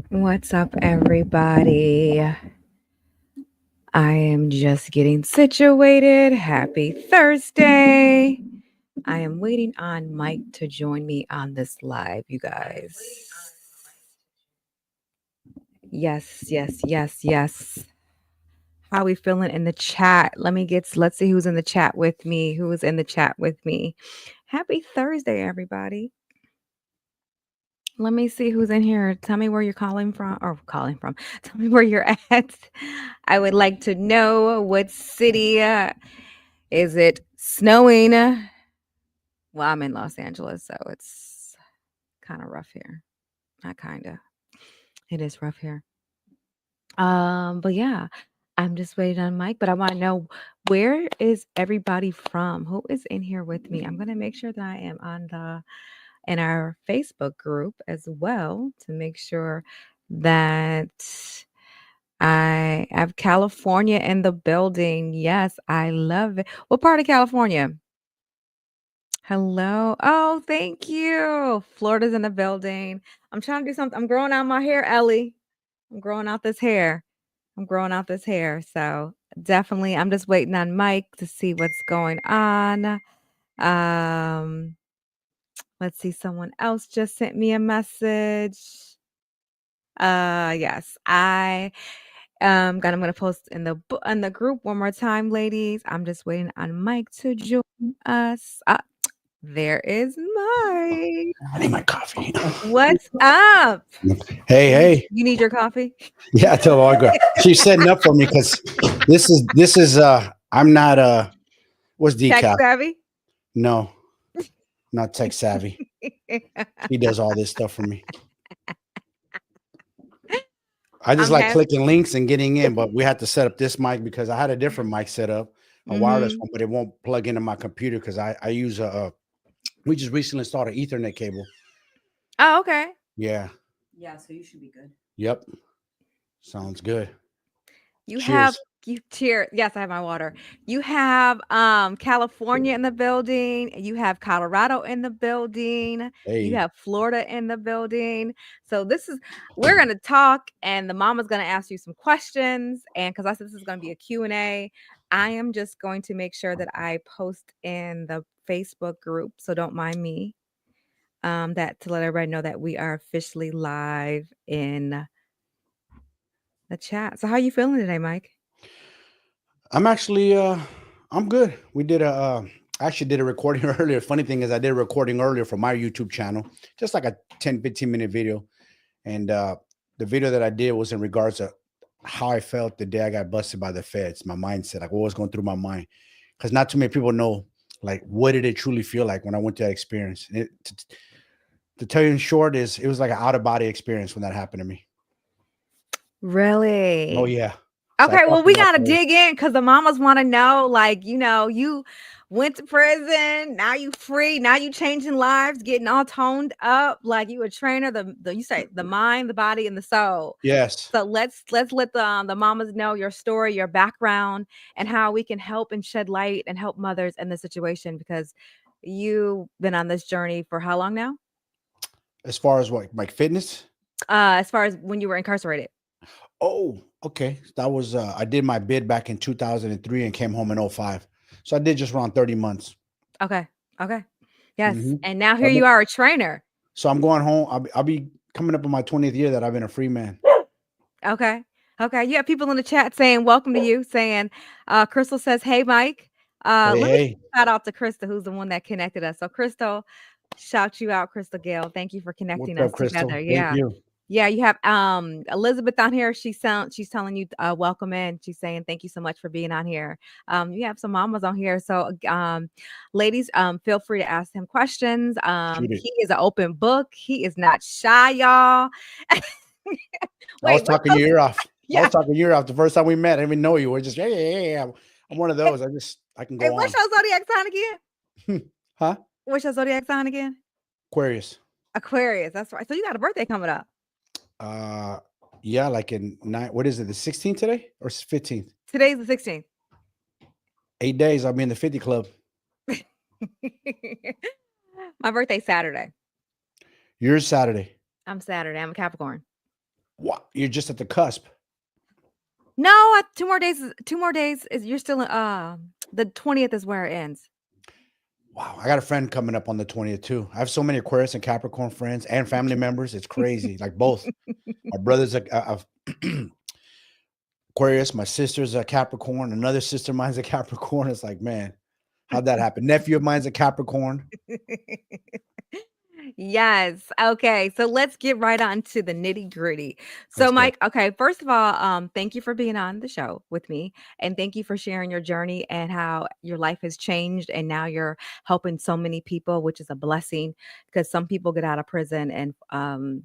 What's up, everybody? I am just getting situated. Happy Thursday. I am waiting on Mike to join me on this live, you guys. Yes. How are we feeling in the chat? Let's see who's in the chat with me. Who is in the chat with me? Happy Thursday, everybody. Let me see who's in here. Tell me where you're calling from. Tell me where you're at. I would like to know what city. Is it snowing? Well, I'm in Los Angeles, so it's kind of rough here. Not kind of. It is rough here. But yeah, I'm just waiting on Mike. But I want to know, where is everybody from? Who is in here with me? I'm gonna make sure that I am in our Facebook group as well to make sure that I have California in the building. Yes, I love it. What part of California? Hello. Oh, thank you. Florida's in the building. I'm trying to do something. I'm growing out my hair, Ellie. I'm growing out this hair. So definitely, I'm just waiting on Mike to see what's going on. Let's see. Someone else just sent me a message. Yes, I'm gonna post in the group one more time, ladies. I'm just waiting on Mike to join us. There is Mike. I need my coffee. What's up? Hey. You need your coffee? Yeah, I tell my girl. She's setting up for me because this is I'm not what's Tech decaf? savvy? No, not tech savvy. He does all this stuff for me. I just like clicking links and getting in, but we had to set up this mic because I had a different mic set up, a wireless one, but it won't plug into my computer because I use we just recently installed an Ethernet cable. Oh, okay. Yeah. Yeah, so you should be good. Yep. Sounds good. Cheers. Yes, I have my water. You have California in the building. You have Colorado in the building. Hey. You have Florida in the building. So we're going to talk, and the mama's going to ask you some questions. And because I said this is going to be a Q&A, I am just going to make sure that I post in the Facebook group. So don't mind me. That to let everybody know that we are officially live in the chat. So how are you feeling today, Mike? I'm actually I'm good. We did I actually did a recording earlier. Funny thing is I did a recording earlier for my YouTube channel, just like a 10-15 minute video. And the video that I did was in regards to how I felt the day I got busted by the feds, my mindset, like what was going through my mind. Because not too many people know, like, what did it truly feel like when I went through that experience. And to tell you in short, it was like an out-of-body experience when that happened to me. Really? Oh, yeah. Okay, well, we got to dig in because the mamas want to know, like, you went to prison, now you free, now you changing lives, getting all toned up, like you a trainer, you say the mind, the body, and the soul. Yes. So let's let the mamas know your story, your background, and how we can help and shed light and help mothers in this situation, because you've been on this journey for how long now? As far as what, like fitness? As far as when you were incarcerated. Oh, okay. That was I did my bid back in 2003 and came home in 2005. So I did just around 30 months. Okay. Yes. And now here you are, a trainer. So I'm going home. I'll be coming up on my 20th year that I've been a free man. Okay. You have people in the chat saying welcome to you, saying Crystal says, hey, Mike. Let me shout out to Crystal, who's the one that connected us. So Crystal, shout you out, Crystal Gale. Thank you for connecting us together. Yeah. Thank you. Yeah, you have Elizabeth on here. She's telling you welcome in. She's saying thank you so much for being on here. You have some mamas on here. So ladies, feel free to ask him questions. He is an open book. He is not shy, y'all. I was talking your ear off. Yeah. I was talking your ear off the first time we met. I didn't even know you. We're just yeah. I'm one of those. I can go on. What's your zodiac sign again? Huh? What's your zodiac sign again? Aquarius. That's right. So you got a birthday coming up. Yeah, like in what is it, the 16th today or 15th? Today's the 16th. 8 days. I'll be in the 50 club. My birthday's Saturday. Yours Saturday. I'm Saturday. I'm a Capricorn. Wow. You're just at the cusp. No, 2 more days. 2 more days is you're still in. The 20th is where it ends. Wow. I got a friend coming up on the 20th too. I have so many Aquarius and Capricorn friends and family members. It's crazy. Like both. My brother's a Aquarius. My sister's a Capricorn. Another sister of mine's a Capricorn. It's like, man, how'd that happen? Nephew of mine's a Capricorn. Yes. Okay. So let's get right on to the nitty gritty. So, Let's go. Mike, okay, first of all, thank you for being on the show with me. And thank you for sharing your journey and how your life has changed. And now you're helping so many people, which is a blessing because some people get out of prison and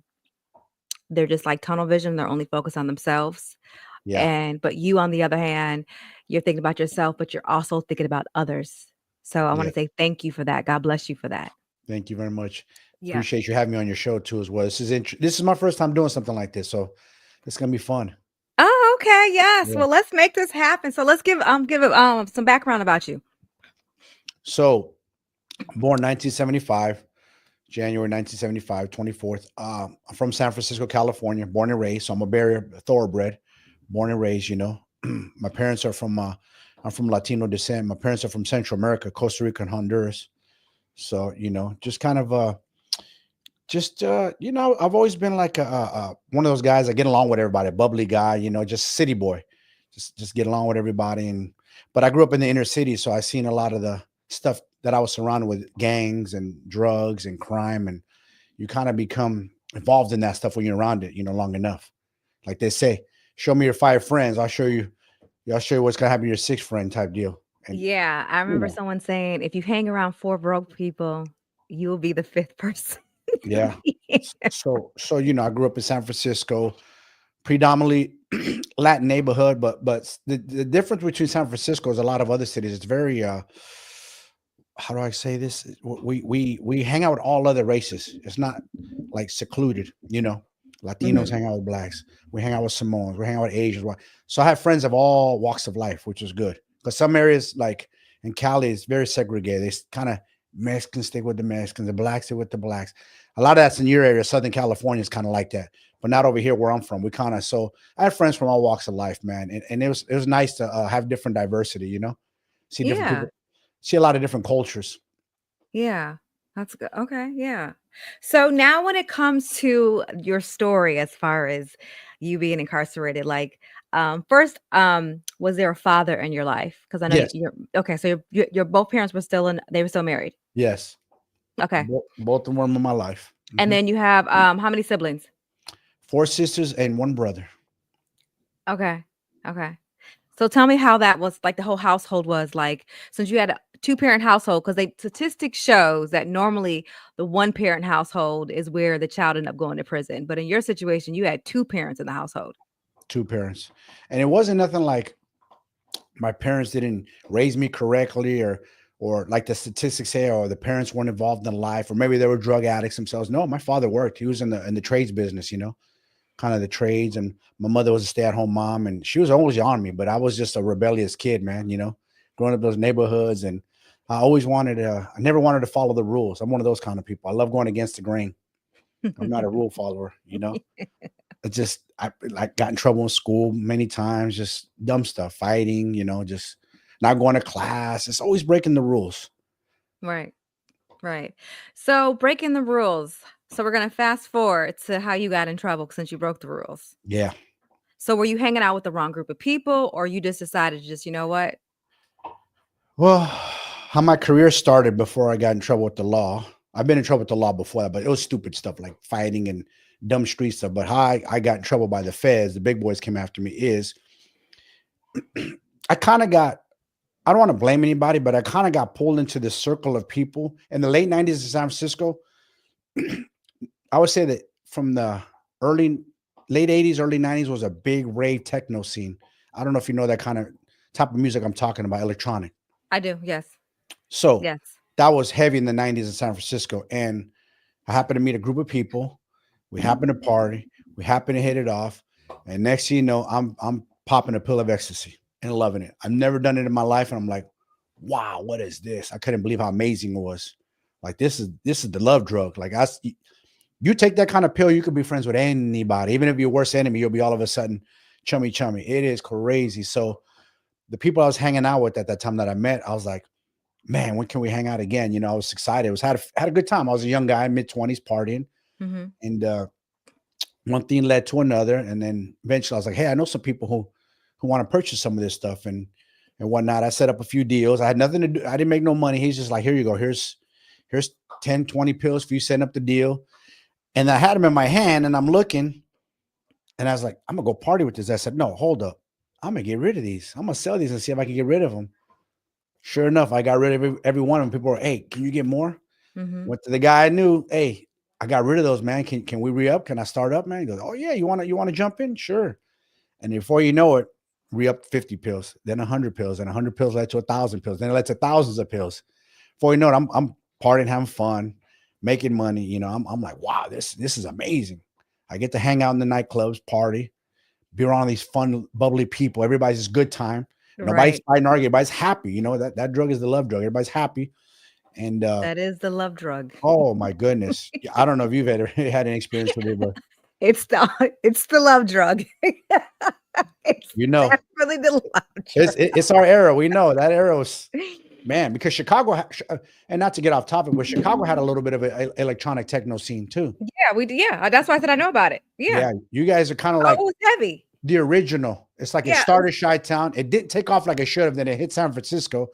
they're just like tunnel vision. They're only focused on themselves. Yeah. But you, on the other hand, you're thinking about yourself, but you're also thinking about others. So I want Yeah. to say thank you for that. God bless you for that. Thank you very much. Yeah. Appreciate you having me on your show too as well. This is my first time doing something like this, so it's gonna be fun. Oh, okay. Yes. Yeah. Well, let's make this happen. So let's give some background about you. So, born 1975, January 1975, 24th. I'm from San Francisco, California, born and raised. So I'm a barrier thoroughbred, born and raised. My parents are from. I'm from Latino descent. My parents are from Central America, Costa Rica, and Honduras. So just kind of I've always been like one of those guys that get along with everybody, a bubbly guy, just city boy, just get along with everybody. But I grew up in the inner city, so I seen a lot of the stuff that I was surrounded with, gangs and drugs and crime, and you kind of become involved in that stuff when you're around it, long enough. Like they say, show me your 5 friends, I'll show you what's gonna happen to your 6th friend type deal. And Yeah, I you remember know, someone saying, if you hang around 4 broke people, you'll be the 5th person. yeah. So I grew up in San Francisco, predominantly Latin neighborhood, but the difference between San Francisco is a lot of other cities. It's very how do I say this? We hang out with all other races. It's not like secluded, Latinos Mhm. hang out with blacks. We hang out with Samoans. We hang out with Asians. So I have friends of all walks of life, which is good. Because some areas like in Cali is very segregated. They kind of Mexicans stick with the Mexicans, the blacks stick with the blacks. A lot of that's in your area. Southern California is kind of like that, but not over here where I'm from. So I have friends from all walks of life, man, and it was nice to have different diversity. See different Yeah. people, see a lot of different cultures. Yeah. That's good. Okay. Yeah. So now when it comes to your story, as far as you being incarcerated, like, first, was there a father in your life? Because I know Yes, you're okay. So your both parents were still they were still married. yes, Okay. both of them in my life. And Mhm. then you have, how many siblings? 4 sisters and 1 brother. Okay. Okay. So tell me how that was, like the whole household was like, since you had a two-parent household, because they statistics shows that normally the one-parent household is where the child ended up going to prison. But in your situation, you had two parents in the household. 2 parents, and it wasn't nothing like my parents didn't raise me correctly, or like the statistics say, or the parents weren't involved in life, or maybe they were drug addicts themselves. No, my father worked. He was in the trades business, kind of the trades, and my mother was a stay-at-home mom, and she was always on me, but I was just a rebellious kid, man, growing up in those neighborhoods. And I never wanted to follow the rules. I'm one of those kind of people. I love going against the grain. I'm not a rule follower. I like got in trouble in school many times, just dumb stuff, fighting, just not going to class. It's always breaking the rules. Right. Right. So breaking the rules. So we're gonna fast forward to how you got in trouble since you broke the rules. Yeah. So were you hanging out with the wrong group of people, or you just decided to just, you know what? Well, how my career started before I got in trouble with the law. I've been in trouble with the law before that, but it was stupid stuff like fighting and dumb street stuff. But how I got in trouble by the feds, the big boys came after me, is I kind of got, I don't want to blame anybody, but I kind of got pulled into this circle of people in the late 90s in San Francisco. I would say that from the early, late 80s, early 90s was a big rave techno scene. I don't know if you know that kind of type of music I'm talking about, electronic. I do. Yes. So Yes. that was heavy in the 90s in San Francisco. And I happened to meet a group of people. We happened to party. We happened to hit it off. And next thing you know, I'm popping a pill of ecstasy and loving it. I've never done it in my life. And I'm like, wow, what is this? I couldn't believe how amazing it was. Like this is the love drug. Like you take that kind of pill, you could be friends with anybody. Even if your worst enemy, you'll be all of a sudden chummy chummy. It is crazy. So the people I was hanging out with at that time that I met, I was like, man, when can we hang out again? I was excited. I was had a good time. I was a young guy, mid-20s, partying, Mm-hmm. and one thing led to another, and then eventually I was like, hey, I know some people who want to purchase some of this stuff and whatnot. I set up a few deals. I had nothing to do. I didn't make no money. He's just like, here you go. Here's 10, 20 pills for you setting up the deal. And I had them in my hand, and I'm looking, and I was like, I'm gonna go party with this. I said, no, hold up. I'm gonna get rid of these. I'm gonna sell these and see if I can get rid of them. Sure enough, I got rid of every one of them. People were, hey, can you get more? Mm-hmm. Went to the guy I knew. Hey, I got rid of those, man. Can we re-up? Can I start up, man? He goes, oh yeah, you wanna jump in? Sure. And before you know it, re-up 50 pills, then 100 pills, and 100 pills led to 1,000 pills. Then it led to thousands of pills. Before you know it, I'm partying, having fun, making money. I'm like, wow, this is amazing. I get to hang out in the nightclubs, party, be around these fun, bubbly people. Everybody's just good time. Nobody's Right. fighting, arguing. Everybody's happy. That drug is the love drug. Everybody's happy. And That is the love drug. oh my goodness, yeah, I don't know if you've ever had an experience with it, but It's the it's the love drug. It's you know, definitely the love it's drug. it's our era. We know that era was, man, because Chicago, and not to get off topic, but Chicago had a little bit of an electronic techno scene too. Yeah, we do. Yeah, that's why I said I know about it. Yeah. Yeah, you guys are kind of Oh, it like was heavy. the original. It's like it Yeah. started Chi-Town. It didn't take off like it should have. Then it hit San Francisco.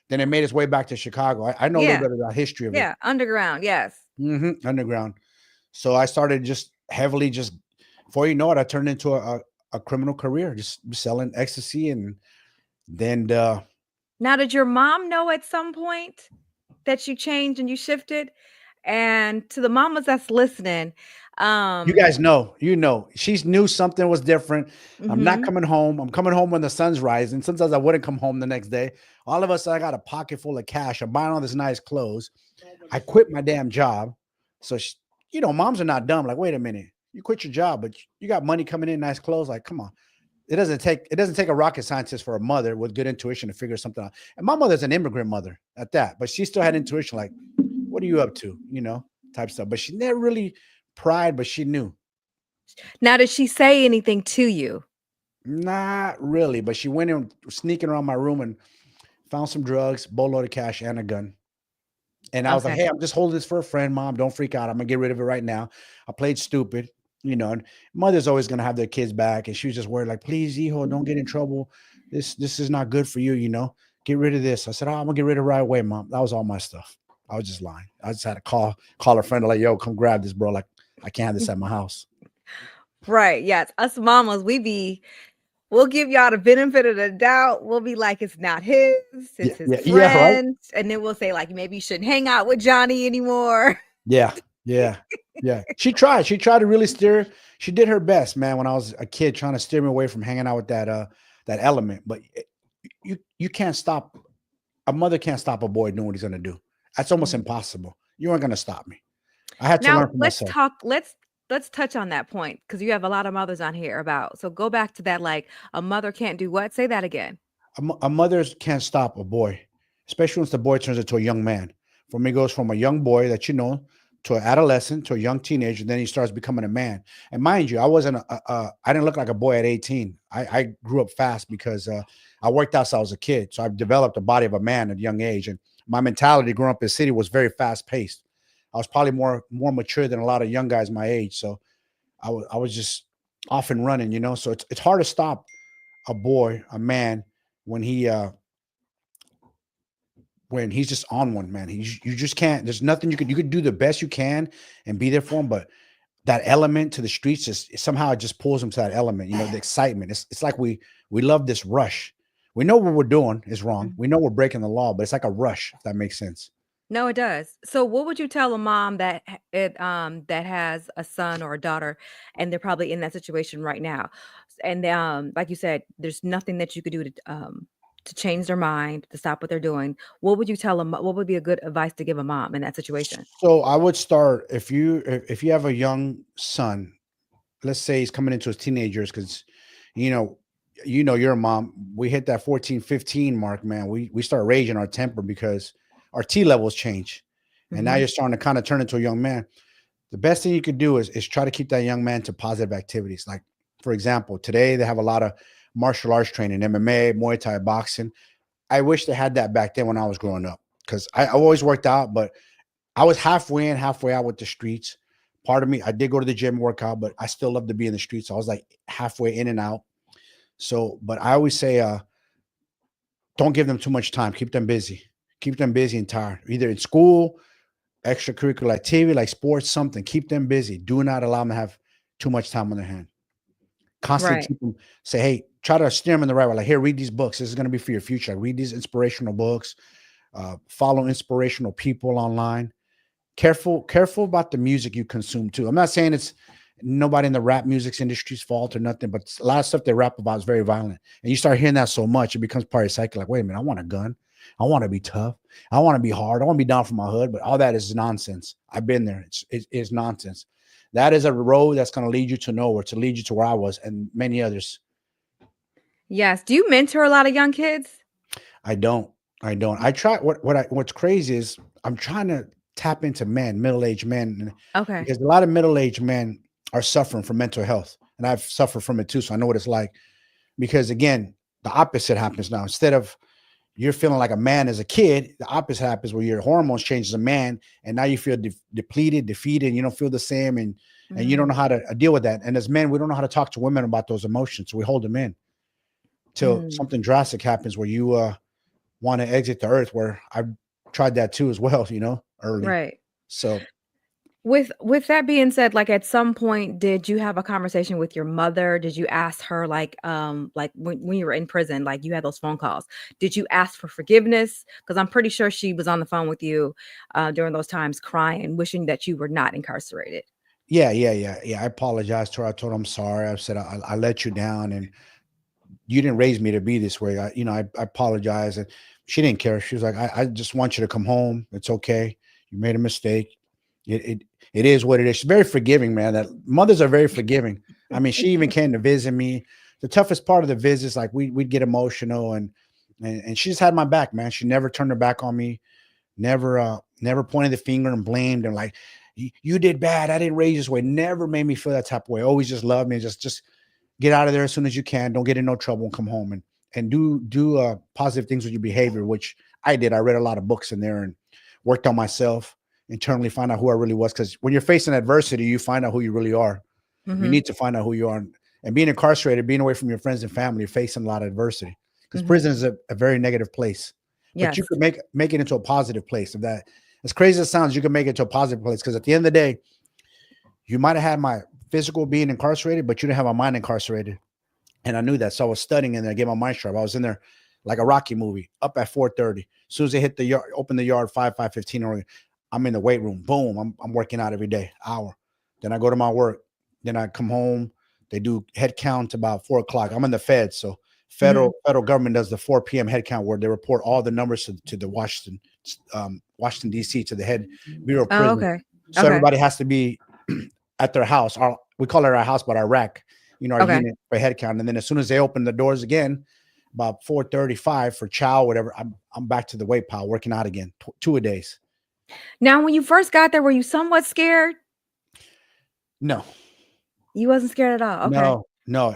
Then it made its way back to Chicago. I know a little Yeah. bit of the history of it. Yeah. Underground. Yes. Underground. So I started just heavily, just before you know it, I turned into a criminal career, just selling ecstasy, and then Now, did your mom know at some point that you changed and you shifted? And to the mamas that's listening, you guys know, she knew something was different. I'm not mhm, coming home. I'm coming home when the sun's rising. Sometimes I wouldn't come home the next day. All of a sudden, I got a pocket full of cash. I'm buying all this nice clothes. I quit my damn job. So, moms are not dumb. Like, wait a minute, you quit your job, but you got money coming in, nice clothes. Like, come on. It doesn't take a rocket scientist for a mother with good intuition to figure something out. And my mother's an immigrant mother at that, but she still had intuition. Like, what are you up to? Type stuff. But she never really pried, but she knew. now did she say anything to you? Not really, but she went in sneaking around my room and found some drugs, boatload of cash, and a gun. And I was like, Okay. hey, I'm just holding this for a friend, mom. Don't freak out. I'm gonna get rid of it right now. I played stupid, and mother's always gonna have their kids back. And she was just worried, like, please, hijo, don't get in trouble. This is not good for you. Get rid of this. I said, oh, I'm gonna get rid of it right away, mom. That was all my stuff. I was just lying. I just had to call a friend, like, yo, come grab this, bro. Like, I can't have this at my house. Right. Yes. Us mamas, we'll give y'all the benefit of the doubt. We'll be like, it's not his, Yeah, it's his yeah, yeah, right. friend. And then we'll say, like, maybe you shouldn't hang out with Johnny anymore. Yeah, yeah, yeah. She tried. She tried to really steer. She did her best, man. When I was a kid, trying to steer me away from hanging out with that element. But you can't stop. A mother can't stop a boy doing what he's gonna do. That's almost Mhm. impossible. You aren't gonna stop me. I had to Now learn for myself. let's touch on that point because you have a lot of mothers on here about. So go back to that, like a mother can't do what? Say that again. A mother can't stop a boy, especially once the boy turns into a young man. For me, it goes from a young boy that to an adolescent to a young teenager. Then he starts becoming a man. And mind you, I didn't look like a boy at 18. I grew up fast because I worked out since I was a kid. So I've developed a body of a man at a young age. And my mentality growing up in the city was very fast paced. I was probably more mature than a lot of young guys my age. So I was just off and running. So it's hard to stop a boy, a man, when he's just on one, man. You just can't. There's nothing you could do the best you can and be there for him, but that element to the streets just somehow it just pulls him to that element. The excitement. It's like we love this rush. We know what we're doing is wrong. Mhm. We know we're breaking the law, but it's like a rush, if that makes sense. No, it does. So what would you tell a mom that has a son or a daughter and they're probably in that situation right now? And like you said, there's nothing that you could do to change their mind, to stop what they're doing. What would you tell them? What would be a good advice to give a mom in that situation? So I would start if you have a young son, let's say he's coming into his teenagers, because you know you know, you're a mom. We hit that 14, 15 mark, man. We start raging our temper because our T levels change. And now Mhm. you're starting to kind of turn into a young man. The best thing you could do is try to keep that young man to positive activities. Like, for example, today they have a lot of martial arts training, MMA, Muay Thai, boxing. I wish they had that back then when I was growing up because I always worked out, but I was halfway in, halfway out with the streets. Part of me, I did go to the gym, work out, but I still love to be in the streets. So I was like halfway in and out. So, but I always say, don't give them too much time. Keep them busy. Keep them busy and tired, either in school, extracurricular activity like sports, something. Keep them busy. Do not allow them to have too much time on their hand. Constantly Right. keep them, say, hey, try to steer them in the right way. Like, here, read these books. This is going to be for your future. Read these inspirational books. Follow inspirational people online. Careful about the music you consume too. I'm not saying it's nobody in the rap music's industry's fault or nothing, but a lot of stuff they rap about is very violent. And you start hearing that so much, it becomes part of your psyche. Like, wait a minute, I want a gun. I want to be tough. I want to be hard. I want to be down for my hood. But all that is nonsense. I've been there. It's nonsense. That is a road that's going to lead you to nowhere, to lead you to where I was and many others. Yes. Do you mentor a lot of young kids? I don't. I don't. I try. What's crazy is I'm trying to tap into men, middle-aged men, Okay. because a lot of middle-aged men are suffering from mental health, and I've suffered from it too. So I know what it's like. Because again, the opposite happens now. Instead of you're feeling like a man as a kid, the opposite happens where your hormones change as a man, and now you feel depleted, defeated, and you don't feel the same, and you don't know Mm, how to deal with that. And as men, we don't know how to talk to women about those emotions, so we hold them in till mm, something drastic happens where you want to exit the earth, where I've tried that too as well, early. right. So With that being said, like at some point, did you have a conversation with your mother? Did you ask her like when you were in prison, like you had those phone calls? Did you ask for forgiveness? Because I'm pretty sure she was on the phone with you during those times, crying, wishing that you were not incarcerated. yeah. I apologized to her. I told her I'm sorry. I said I let you down, and you didn't raise me to be this way. I apologize. And she didn't care. She was like, I just want you to come home. It's okay. You made a mistake. It is what it is. She's very forgiving, man. That mothers are very forgiving. I mean, she even came to visit me. The toughest part of the visits, like we'd get emotional, and she just had my back, man. She never turned her back on me. Never pointed the finger and blamed and like you did bad. I didn't raise this way. Never made me feel that type of way. Always just loved me. Just get out of there as soon as you can. Don't get in no trouble and come home and do positive things with your behavior, which I did. I read a lot of books in there and worked on myself internally, find out who I really was. Because when you're facing adversity, you find out who you really are. You Mm-hmm. need to find out who you are. And being incarcerated, being away from your friends and family, you're facing a lot of adversity. Because Mm-hmm. prison is a very negative place. But you Yes. could make it into a positive place. If that, as crazy as it sounds, you can make it to a positive place. Because at the end of the day, you might have had my physical being incarcerated, but you didn't have my mind incarcerated. And I knew that. So I was studying in there, get my mind sharp. I was in there like a Rocky movie, up at 4:30. As soon as they hit the yard, open the yard 5:15, or I'm in the weight room. Boom, I'm working out every day, hour. Then I go to my work. Then I come home. They do head count about 4 o'clock. I'm in the Fed, so Mm-hmm. federal government does the 4 p.m. head count where they report all the numbers to the Washington D.C. to the head Bureau of Oh, Prisons. okay. So Okay. everybody has to be at their house. We call it our house, but our rack, our Okay. unit for head count. And then as soon as they open the doors again, about 4:35 for chow, whatever, I'm back to the weight pile, working out again, two a days. Now, when you first got there, were you somewhat scared? No, You wasn't scared at all. Okay. no.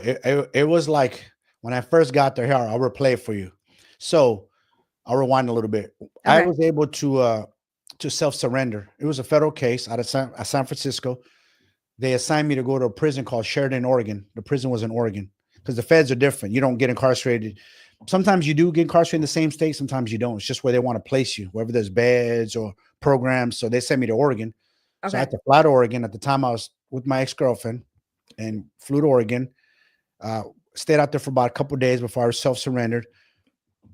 It was like when I first got there. Here, I'll replay it for you. So I'll rewind a little bit. I Okay. was able to self surrender. It was a federal case out of San Francisco. They assigned me to go to a prison called Sheridan, Oregon. The prison was in Oregon because the feds are different. You don't get incarcerated. Sometimes you do get incarcerated in the same state. Sometimes you don't. It's just where they want to place you, wherever there's beds or programs. So they sent me to Oregon. So I Okay. had to fly to Oregon. At the time, I was with my ex-girlfriend and flew to Oregon. Uh, Stayed out there for about a couple of days before I self-surrendered.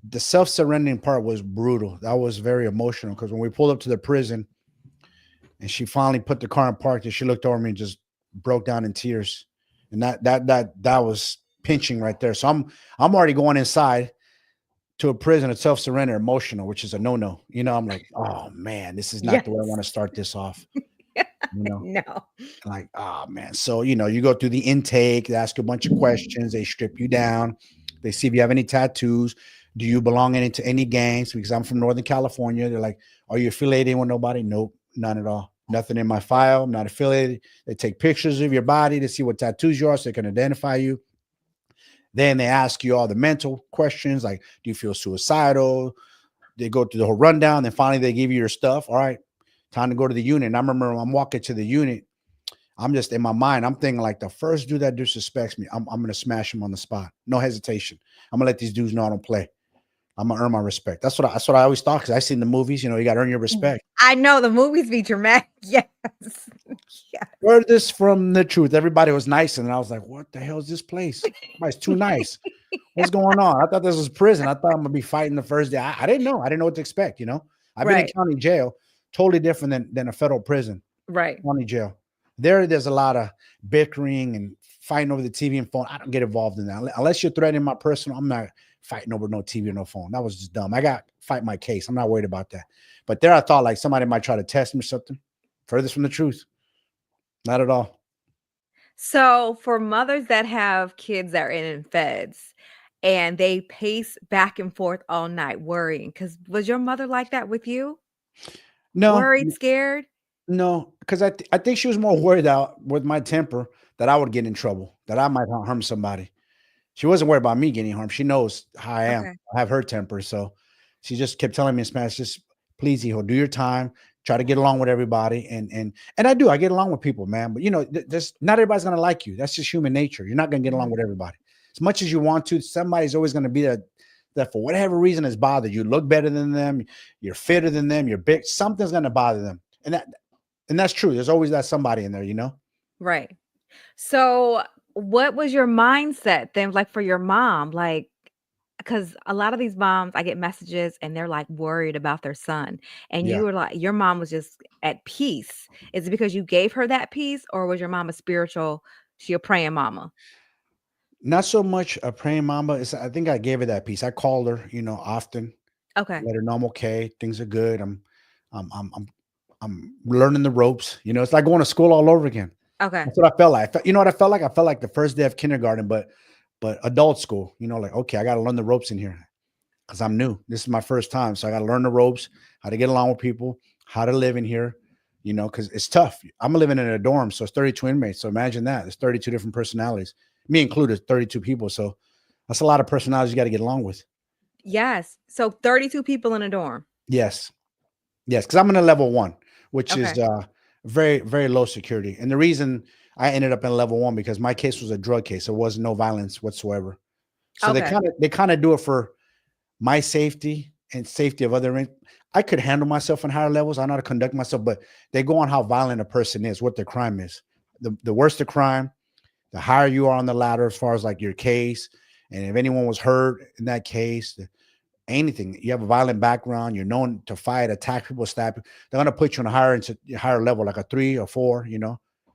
The self-surrendering part was brutal. That was very emotional because when we pulled up to the prison, and she finally put the car in park, and she looked over me and just broke down in tears. And that was pinching right there. So I'm already going inside to a prison at self-surrender emotional, which is a no-no. I'm like, oh man, this is not the way I want to Yes. start this off. You know, No. like, oh man. So, you go through the intake, they ask you a bunch of questions, they strip you down. They see if you have any tattoos. Do you belong into any gangs? Because I'm from Northern California. They're like, are you affiliated with nobody? Nope, none at all. Nothing in my file. I'm not affiliated. They take pictures of your body to see what tattoos you are so they can identify you. Then they ask you all the mental questions like, do you feel suicidal? They go through the whole rundown. Then finally they give you your stuff. All right, time to go to the unit. And I remember I'm walking to the unit. I'm just in my mind. I'm thinking like the first dude that disrespects me, I'm gonna smash him on the spot. No hesitation. I'm gonna let these dudes know I don't play. I'm gonna earn my respect. That's what I always thought because I seen the movies. You got to earn your respect. I know the movies be dramatic. Yes. Yeah. Furthest from the truth. Everybody was nice, and I was like, "What the hell is this place? Everybody's too nice. What's going on?" I thought this was prison. I thought I'm gonna be fighting the first day. I didn't know. I didn't know what to expect. I've been in Right. county jail, totally different than a federal prison. Right. County jail. There's a lot of bickering and fighting over the TV and phone. I don't get involved in that unless you're threatening my personal. I'm not fighting over no TV or no phone. That was just dumb. I got fight my case. I'm not worried about that. But there, I thought like somebody might try to test me or something. Furthest from the truth. Not at all. So for mothers that have kids that are in feds and they pace back and forth all night worrying, because was your mother like that with you? No, Worried, scared? no, because I think she was more worried out with my temper that I would get in trouble, that I might harm somebody. She wasn't worried about me getting harmed. She knows how I am. Okay. I have her temper. So she just kept telling me in Spanish, just please, hijo, do your time, try to get along with everybody. And I do, I get along with people, man. But there's not everybody's gonna like you. That's just human nature. You're not gonna get along Mhm. with everybody. As much as you want to, somebody's always gonna be there that for whatever reason has bothered you. Look better than them, you're fitter than them, you're big, something's gonna bother them. And that's true. There's always that somebody in there. Right. So what was your mindset then, like for your mom? Like, because a lot of these moms, I get messages and they're like worried about their son. And Yeah. you were like, your mom was just at peace. Is it because you gave her that peace, or was your mom a spiritual, she a praying mama? Not so much a praying mama. I think I gave her that piece. I called her, often, Okay. let her know I'm okay, things are good. I'm learning the ropes. It's like going to school all over again. Okay. That's what I felt like. You know what I felt like? I felt like the first day of kindergarten, but adult school. Like okay, I got to learn the ropes in here because I'm new. This is my first time, so I got to learn the ropes, how to get along with people, how to live in here. Because it's tough. I'm living in a dorm, so it's 32 inmates. So imagine that. There's 32 different personalities, me included, 32 people. So that's a lot of personalities you got to get along with. Yes. So 32 people in a dorm. Yes. Yes, because I'm in a level 1, which is Okay. very, very low security. And the reason I ended up in level 1 because my case was a drug case. There was no violence whatsoever. So they Okay. kind of do it for my safety and safety of other. I could handle myself on higher levels. I know how to conduct myself, but they go on how violent a person is, what their crime is. The worse the crime, the higher you are on the ladder as far as like your case. And if anyone was hurt in that case, anything, you have a violent background, you're known to fight, attack people, stab people, they're gonna put you on a higher level, like a 3 or 4.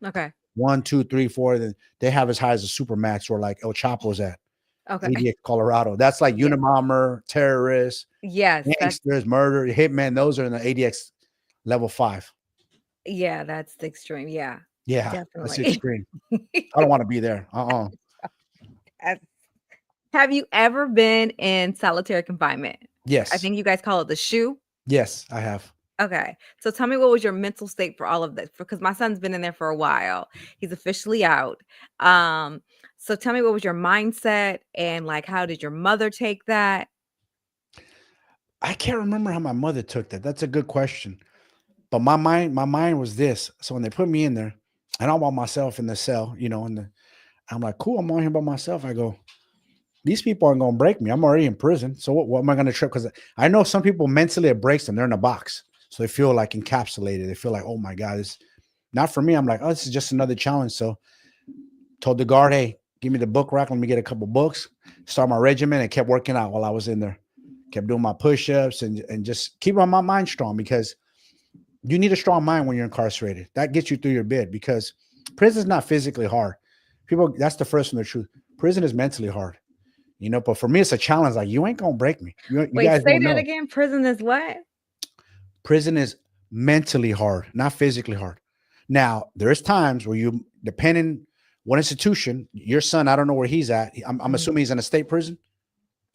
Okay. 1, 2, 3, 4. Then they have as high as a supermax or like El Chapo's at Okay. ADX Colorado. That's like Yeah. Unabomber, terrorists, Yes. That's gangsters, murder, hitmen. Those are in the ADX level 5. yeah, that's the extreme. Yeah. Yeah, that's the Definitely. extreme. I don't want to be there. As- Have you ever been in solitary confinement? I Yes, think you guys call it the shoe. yes, I have. Okay. So tell me what was your mental state for all of this? Because my son's been in there for a while. He's officially out. Um, so tell me what was your mindset and like how did your mother take that? I can't remember how my mother took that. That's a good question. But my mind was this. So when they put me in there, and I'm by myself in the cell, and I'm like, cool, I'm on here by myself. I go, these people aren't gonna break me. I'm already in prison. So what am I gonna trip? Because I know some people mentally it breaks them. They're in a box. So they feel like encapsulated. They feel like, oh my God, this not for me. I'm like, oh, this is just another challenge. So told the guard, hey, give me the book rack. Let me get a couple books, start my regimen, and kept working out while I was in there. Kept doing my push-ups and just keep my mind strong because you need a strong mind when you're incarcerated. That gets you through your bid because prison is not physically hard. People, that's the first one, the truth. Prison is mentally hard, but for me, it's a challenge. Like, you ain't going to break me. You Wait, guys say don't that know. again. Prison is what? Prison is mentally hard, not physically hard. Now, there's times where depending what institution, your son, I don't know where he's at. I'm Mhm. assuming he's in a state prison.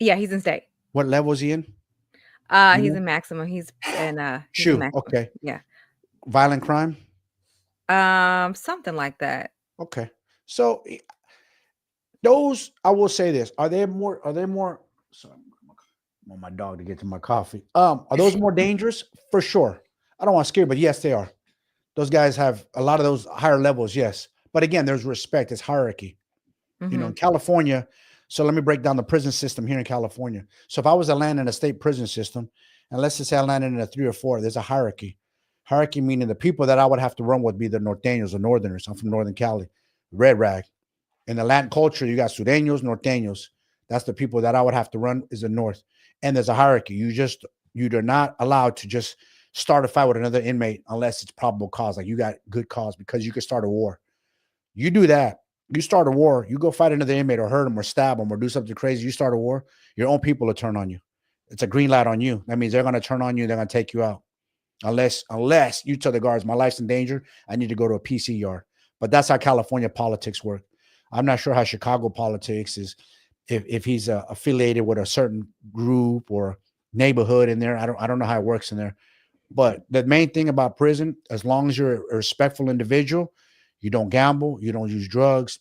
Yeah, he's in state. What level is he in? You He's know? in maximum. He's in Shoe. maximum. Okay. Yeah. Violent crime. Something like that. Okay. So those, I will say this: Are they more? Are they more? Sorry, I want my dog to get to my coffee. Are those more dangerous? For sure. I don't want to scare, but yes, they are. Those guys have a lot of those higher levels. Yes, but again, there's respect. It's hierarchy. In Mhm. California. So let me break down the prison system here in California. So if I was to land in a state prison system, and let's just say I landed in a 3 or 4, there's a hierarchy. Hierarchy meaning the people that I would have to run would be the norteños, the northerners. I'm from Northern Cali, red rag. In the Latin culture, you got sureños, norteños. That's the people that I would have to run is the north. And there's a hierarchy. You're not allowed to just start a fight with another inmate unless it's probable cause. Like you got good cause because you could start a war. You do that, you start a war, you go fight another inmate or hurt him or stab him or do something crazy, you start a war, your own people will turn on you. It's a green light on you. That means they're going to turn on you. They're going to take you out. Unless you tell the guards, my life's in danger. I need to go to a PC yard. But that's how California politics work. I'm not sure how Chicago politics is. If he's affiliated with a certain group or neighborhood in there, I don't know how it works in there. But the main thing about prison, as long as you're a respectful individual, you don't gamble, you don't use drugs,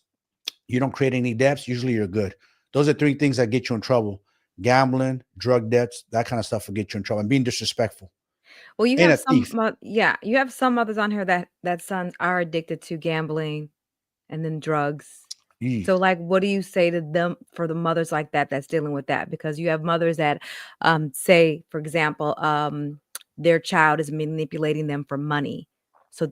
you don't create any debts, usually you're good. Those are 3 things that get you in trouble: gambling, drug debts, that kind of stuff will get you in trouble, and being disrespectful Well, you and have a thief. yeah, you have some mothers on here that sons are addicted to gambling and then drugs. Yee. So, like, what do you say to them for the mothers like that that's dealing with that? Because you have mothers that, say, for example, their child is manipulating them for money. So,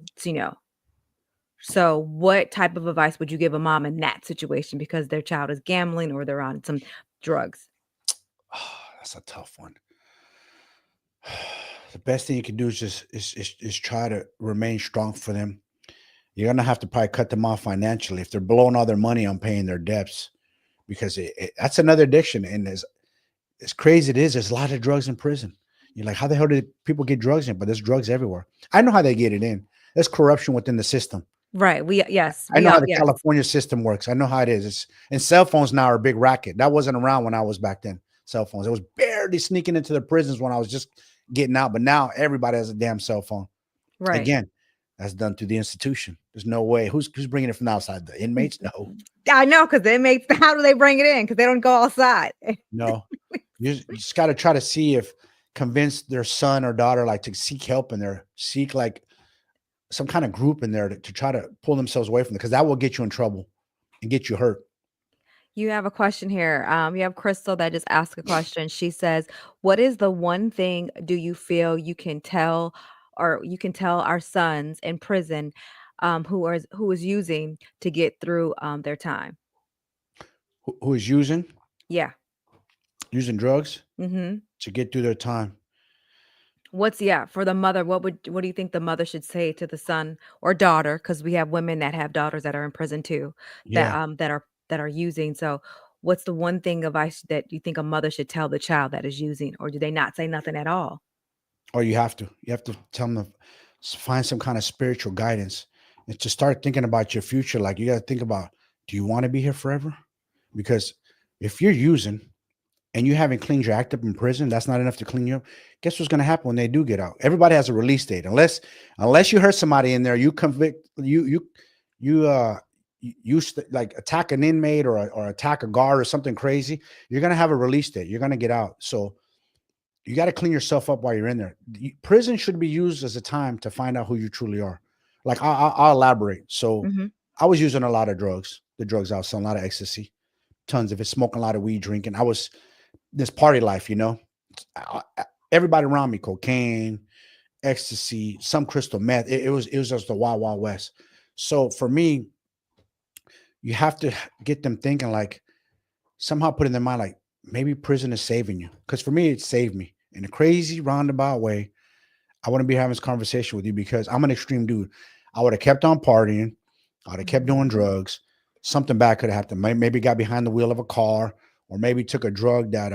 so what type of advice would you give a mom in that situation because their child is gambling or they're on some drugs? That's a tough one. The best thing you can do is just is try to remain strong for them. You're gonna have to probably cut them off financially if they're blowing all their money on paying their debts, because that's another addiction. And as crazy it is, there's a lot of drugs in prison. You're like, how the hell did people get drugs in? But there's drugs everywhere. I know how they get it in. There's corruption within the system. Right. Yes, I we know how all the yes. California system works. I know how it is. And cell phones now are a big racket. That wasn't around when I was back then. Cell phones. It was barely sneaking into the prisons when I was just getting out. But now everybody has a damn cell phone. Right. Again, that's done through the institution. There's no way. Who's bringing it from the outside? The inmates? No, I know because they make how do they bring it in? Because they don't go outside. no. You just got to try to see if convince their son or daughter like to seek help in there, seek like some kind of group in there to try to pull themselves away from it, because that will get you in trouble and get you hurt. You have a question here. You have Crystal that just asked a question. She says, "What is the one thing do you feel you can tell, or you can tell our sons in prison, who is using to get through their time?" Who is Yeah. using drugs Mm-hmm. to get through their time? What's yeah for the mother? What do you think the mother should say to the son or daughter? Because we have women that have daughters that are in prison too, Yeah. that are using. So, what's the one thing advice that you think a mother should tell the child that is using, or do they not say nothing at all? Or you have to tell them to find some kind of spiritual guidance and to start thinking about your future. Like you got to think about, do you want to be here forever? Because if you're using and you haven't cleaned your act up in prison, that's not enough to clean you up. Guess what's going to happen when they do get out? Everybody has a release date. Unless you hurt somebody in there, you convict like attack an inmate or attack a guard or something crazy. You're going to have a release date. You're going to get out. So you got to clean yourself up while you're in there. Prison should be used as a time to find out who you truly are. Like I'll elaborate. So Hmm. I was using a lot of drugs. The drugs I was selling, a lot of ecstasy, tons of it, smoking a lot of weed, drinking. I was this party life, everybody around me, cocaine, ecstasy, some crystal meth. It was just the wild, wild west. So for me, you have to get them thinking like somehow put in their mind like maybe prison is saving you. Because for me, it saved me in a crazy roundabout way. I wouldn't be having this conversation with you because I'm an extreme dude. I would have kept on partying. I would have kept doing drugs. Something bad could have happened. Maybe got behind the wheel of a car, or maybe took a drug that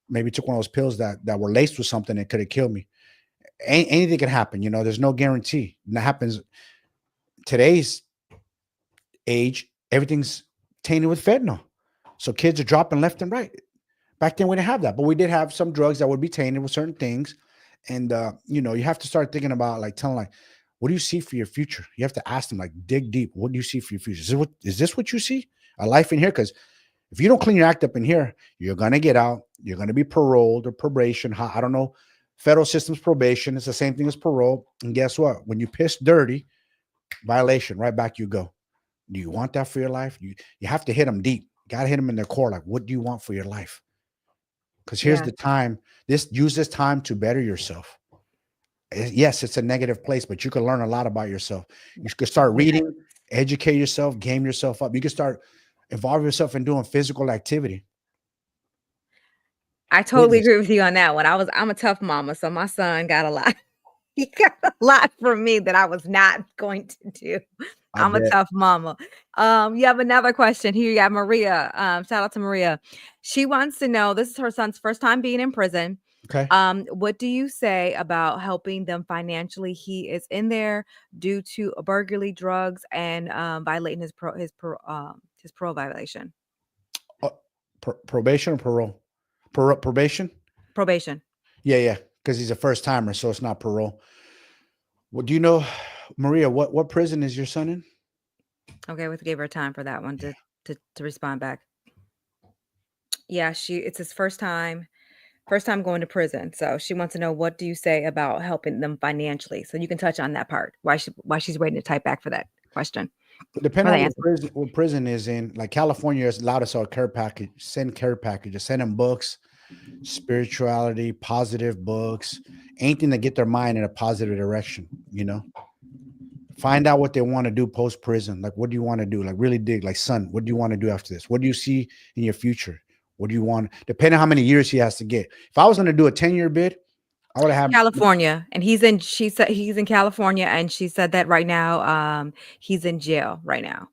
maybe took one of those pills that were laced with something that could have killed me. Anything can happen. There's no guarantee. And that happens today's age. Everything's tainted with fentanyl, so kids are dropping left and right. Back then we didn't have that, but we did have some drugs that would be tainted with certain things. And you have to start thinking about like telling like, what do you see for your future? You have to ask them like dig deep. What do you see for your future? Is this what you see? A life in here? Because if you don't clean your act up in here, you're gonna get out. You're gonna be paroled or probation. I don't know. Federal system's probation. It's the same thing as parole. And guess what? When you piss dirty, violation, right back you go. Do you want that for your life? You have to hit them deep. You gotta hit them in their core. Like, what do you want for your life? Because here's Yeah. the time. Use this time to better yourself. Yes, it's a negative place, but you can learn a lot about yourself. You could start Yeah. reading, educate yourself, game yourself up. You can start involve yourself in doing physical activity. I totally Fitness. agree with you on that one. I'm a tough mama, so my son got a lot. He got a lot from me that I was not going to do. I I'm a bet. tough mama. You have another question here. You got Maria. Shout out to Maria. She wants to know, this is her son's first time being in prison. Okay. What do you say about helping them financially? He is in there due to a burglary, drugs, and violating his parole violation. Uh, probation or parole? Probation? Probation. Yeah. Because he's a first timer, so it's not parole. Well, do you know, Maria, what prison is your son in? Okay, we have to give her time for that one Yeah. to respond back. Yeah, it's his first time going to prison. So she wants to know, what do you say about helping them financially? So you can touch on that part. Why she's waiting to type back for that question or Depending the on answer. what prison is in, like California is allowed to sell care package, send care packages, send them books, spirituality, positive books, anything to get their mind in a positive direction. Find out what they want to do post prison. Like, what do you want to do? Like, really dig. Like, son, what do you want to do after this? What do you see in your future? What do you want? Depending on how many years he has to get. If I was going to do a 10-year bid, I would have. California, and she said he's in California, and she said that right now, he's in jail right now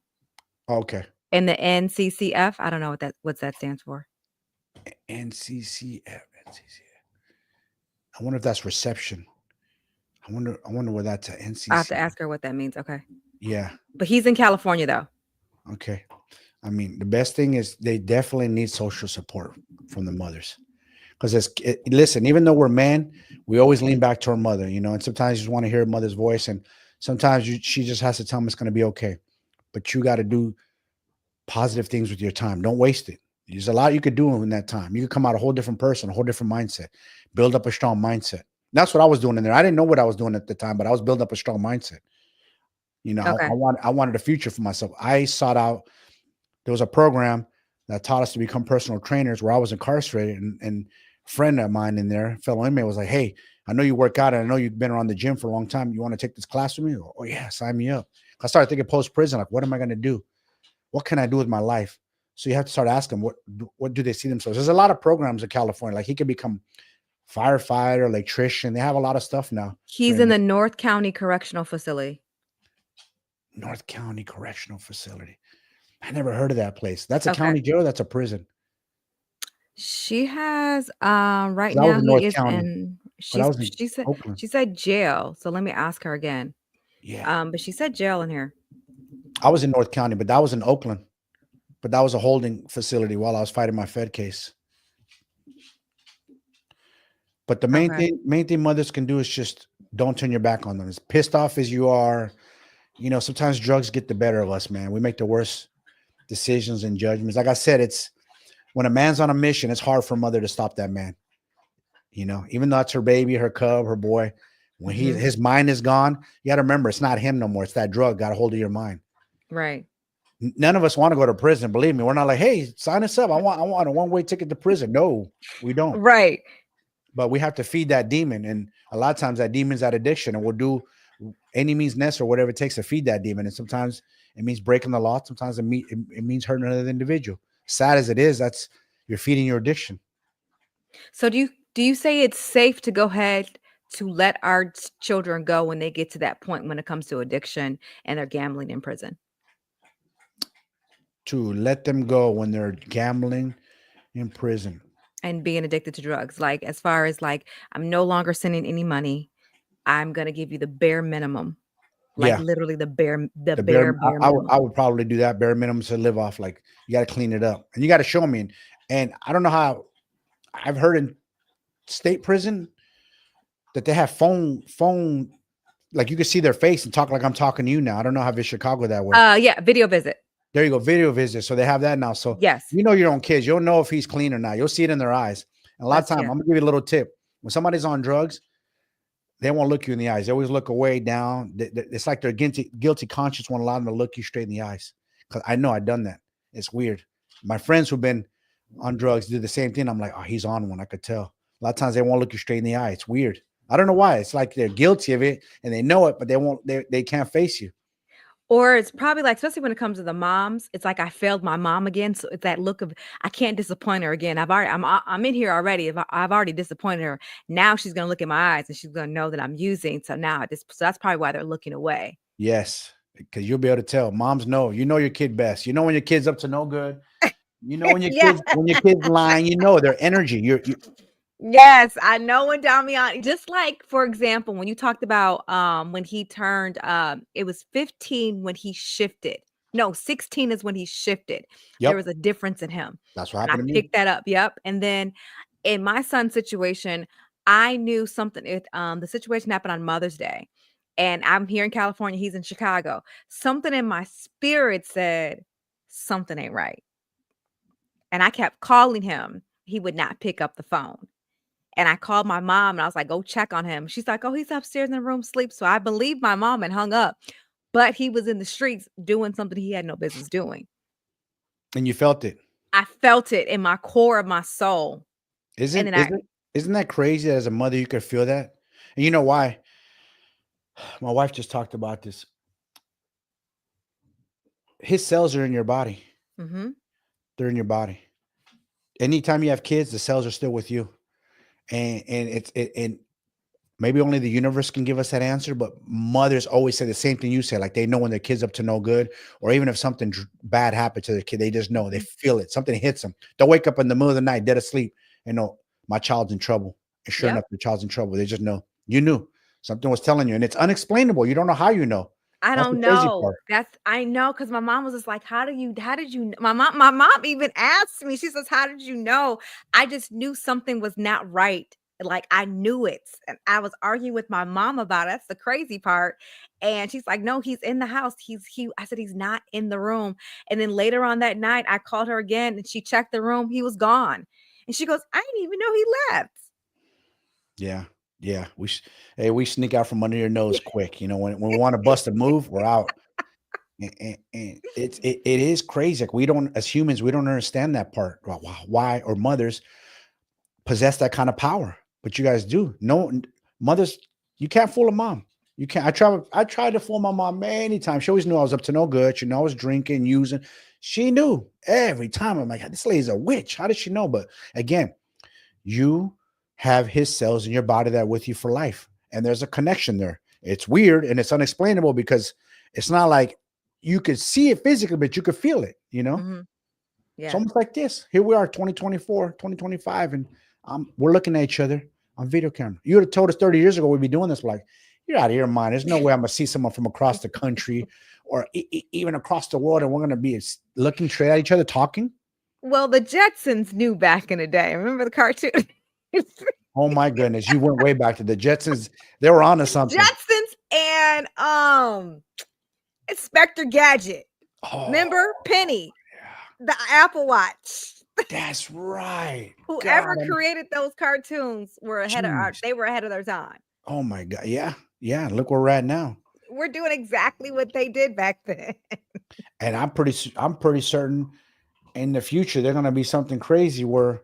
Okay. in the NCCF. I don't know what that stands for. NCCF. I wonder if that's reception. I wonder where that's at. I have to NCC. ask her what that means. Okay, Yeah. but he's in California though. Okay. I mean, the best thing is they definitely need social support from the mothers. Because listen, even though we're men, we always lean back to our mother, and sometimes you just want to hear a mother's voice, and sometimes she just has to tell them it's going to be okay. But you got to do positive things with your time. Don't waste it. There's a lot you could do in that time. You could come out a whole different person, a whole different mindset, build up a strong mindset. That's what I was doing in there. I didn't know what I was doing at the time, but I was building up a strong mindset. Okay. I wanted a future for myself. I sought out. There was a program that taught us to become personal trainers where I was incarcerated, and a friend of mine in there, fellow inmate, was like, "Hey, I know you work out, and I know you've been around the gym for a long time. You want to take this class with me?" Oh yeah, sign me up. I started thinking post prison, like, what am I going to do? What can I do with my life? So you have to start asking, what do they see themselves? There's a lot of programs in California. Like, he could become firefighter, electrician. They have a lot of stuff now. He's in the North County Correctional Facility. North County Correctional Facility. I never heard of that place. That's a Okay. county jail. That's a prison. She has right 'Cause I was now in he North is County, in but I was in she said Oakland. jail. So let me ask her again. Yeah, But she said jail in here. I was in North County, but that was in Oakland. But that was a holding facility while I was fighting my Fed case. But the Okay. main thing mothers can do is just don't turn your back on them. As pissed off as you are, sometimes drugs get the better of us, man. We make the worst decisions and judgments. Like I said, it's when a man's on a mission, it's hard for a mother to stop that man. Even though it's her baby, her cub, her boy, when Mhm. his mind is gone, you got to remember it's not him no more. It's that drug got a hold of your mind. Right. None of us want to go to prison. Believe me, we're not like, hey, sign us up. I want a one-way ticket to prison. No, we don't. Right. But we have to feed that demon, and a lot of times that demon's that addiction, and we'll do any means necessary, whatever it takes to feed that demon. And sometimes it means breaking the law. Sometimes it means hurting another individual. Sad as it is, that's you're feeding your addiction. So do you say it's safe to go ahead to let our children go when they get to that point when it comes to addiction and they're gambling in prison To let them go when they're gambling in prison. and being addicted to drugs? Like, as far as like, I'm no longer sending any money. I'm gonna give you the bare minimum. Like, Yeah, literally the bare the bare. minimum. I would probably do that bare minimum to live off. Like, you got to clean it up, and you got to show me. And I don't know how. I've heard in state prison that they have phone like you can see their face and talk like I'm talking to you now. I don't know how it's Chicago that way. Yeah, video visit. There you go, video visit. So they have that now. So Yes. you know your own kids. You'll know if he's clean or not. You'll see it in their eyes. And a lot of That's time, yeah. I'm gonna give you a little tip. When somebody's on drugs, they won't look you in the eyes. They always look away, down. It's like their guilty conscience won't allow them to look you straight in the eyes. Because I know I've done that. It's weird. My friends who've been on drugs do the same thing. I'm like, oh, he's on one. I could tell. A lot of times they won't look you straight in the eye. It's weird. I don't know why. It's like they're guilty of it and they know it, but they won't. They can't face you. Or it's probably like, especially when it comes to the moms, it's like I failed my mom again. So it's that look of I can't disappoint her again. I'm in here already. I've already disappointed her. Now she's gonna look in my eyes and she's gonna know that I'm using. So now so that's probably why they're looking away. Yes, because you'll be able to tell. Moms know. You know your kid best. You know when your kid's up to no good. You know when your Yeah. kid's lying. You know their energy. You Yes, I know when Damian, just like for example, when you talked about when he turned it was 15 when he shifted. No, 16 is when he shifted. There Yep. was a difference in him. That's what And I happened to me. picked that up. Yep. And then in my son's situation, I knew something. The situation happened on Mother's Day. And I'm here in California, he's in Chicago. Something in my spirit said something ain't right. And I kept calling him. He would not pick up the phone. And I called my mom and I was like, go check on him. She's like, oh, he's upstairs in the room sleep. So I believed my mom and hung up. But he was in the streets doing something he had no business doing. And you felt it. I felt it in my core of my soul. Isn't then isn't that crazy that as a mother you could feel that? And you know why? My wife just talked about this. His cells are in your body. Mm-hmm. They're in your body. Anytime you have kids, the cells are still with you. And maybe only the universe can give us that answer, but mothers always say the same thing you say, like they know when their kid's up to no good, or even if something bad happened to their kid, they just know, they feel it. Something hits them. They'll wake up in the middle of the night, dead asleep, and know my child's in trouble. And sure enough, the child's in trouble. They just know. You knew something was telling you, and it's unexplainable. You don't know how you know. I That's the don't crazy know. part. I know because my mom was just like, how did you my mom even asked me, she says, how did you know? I just knew something was not right. Like I knew it. And I was arguing with my mom about it. That's the crazy part. And she's like, no, he's in the house. I said, he's not in the room. And then later on that night, I called her again and she checked the room. He was gone. And she goes, I didn't even know he left. Yeah. Yeah. We sneak out from under your nose quick. You know, when we want to bust a move, we're out. And it is crazy. Like we don't, as humans, we don't understand that part. Why or mothers possess that kind of power, but you guys do. No, mothers, you can't fool a mom. You can't. I tried to fool my mom many times. She always knew I was up to no good. She knew I was drinking, using. She knew every time. I'm like, this lady's a witch. How does she know? But again, you have his cells in your body that are with you for life, and there's a connection there. It's weird and it's unexplainable because it's not like you could see it physically, but you could feel it. You know. Mm-hmm. Yeah. It's almost like this. Here we are, 2024, 2025, and we're looking at each other on video camera. You would have told us 30 years ago we'd be doing this. Like, you're out of your mind. There's no way I'm going to see someone from across the country or even across the world, and we're going to be looking straight at each other talking. Well, the Jetsons knew back in the day. Remember the cartoon? Oh, my goodness. You went way back to the Jetsons. They were on to something. Jetsons and Inspector Gadget. Oh, remember Penny? Yeah. The Apple Watch. That's right. Whoever created those cartoons were ahead of their time. Oh my God. Yeah. Yeah. Look where we're at now. We're doing exactly what they did back then. And I'm pretty certain in the future they're gonna be something crazy where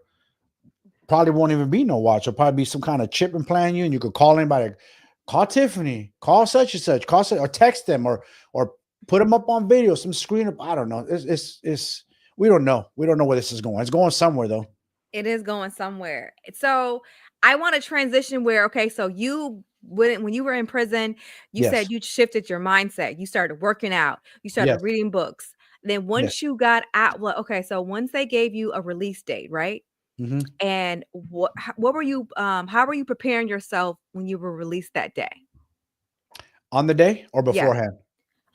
probably won't even be no watch. There'll probably be some kind of chip implant you, and you could call anybody, call Tiffany, call such and such, or text them or put them up on video, some screen up. I don't know. It's we don't know. We don't know where this is going. It's going somewhere though. It is going somewhere. So I want to transition where, okay, so when you were in prison, you said you shifted your mindset. You started working out. You started reading books. Then once you got out, well, okay, so once they gave you a release date, right? Mm-hmm. And what were you, how were you preparing yourself when you were released that day? On the day or beforehand? Yeah.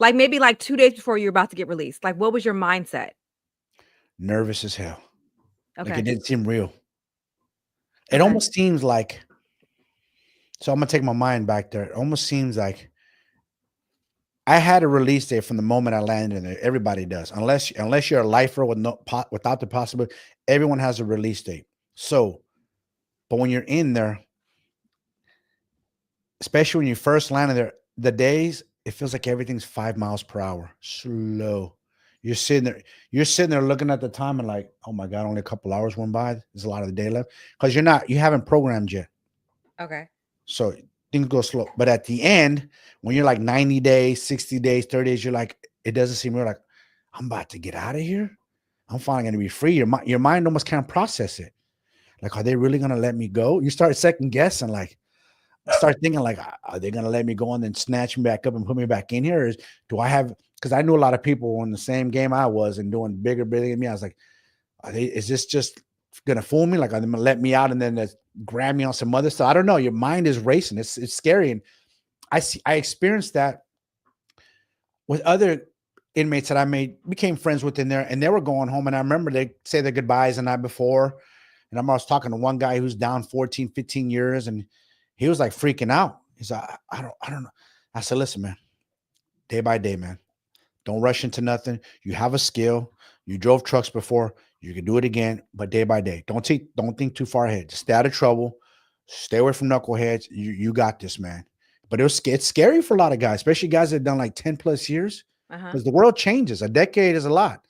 Like maybe like 2 days before you're about to get released. Like what was your mindset? Nervous as hell. Okay. Like it didn't seem real. It Okay. almost seems like, so I'm gonna take my mind back there. It almost seems like I had a release date from the moment I landed in there. Everybody does, unless you're a lifer with without the possibility. Everyone has a release date. So, but when you're in there, especially when you first landed there, the days it feels like everything's 5 miles per hour, slow. You're sitting there, you're sitting there looking at the time and like, oh my god, only a couple hours went by. There's a lot of the day left because you haven't programmed yet. Okay. So things go slow. But at the end, when you're like 90 days, 60 days, 30 days, you're like, it doesn't seem real. Like, I'm about to get out of here. I'm finally going to be free. Your mind almost can't process it. Like, are they really going to let me go? You start second guessing, like, start thinking, like, are they going to let me go and then snatch me back up and put me back in here? Or do I have, because I knew a lot of people in the same game I was and doing bigger than me. I was like, is this just gonna fool me? Like, are they gonna let me out and then grab me on some other stuff? I don't know. Your mind is racing. It's scary. And I experienced that with other inmates that became friends with in there, and they were going home. And I remember they say their goodbyes the night before. And I was talking to one guy who's down 14, 15 years, and he was like freaking out. He's like, I don't know. I said, listen, man, day by day, man. Don't rush into nothing. You have a skill. You drove trucks before. You can do it again, but day by day. Don't think too far ahead. Just stay out of trouble. Stay away from knuckleheads. You got this, man. But it's scary for a lot of guys, especially guys that have done like 10 plus years, Uh-huh. because the world changes. A decade is a lot.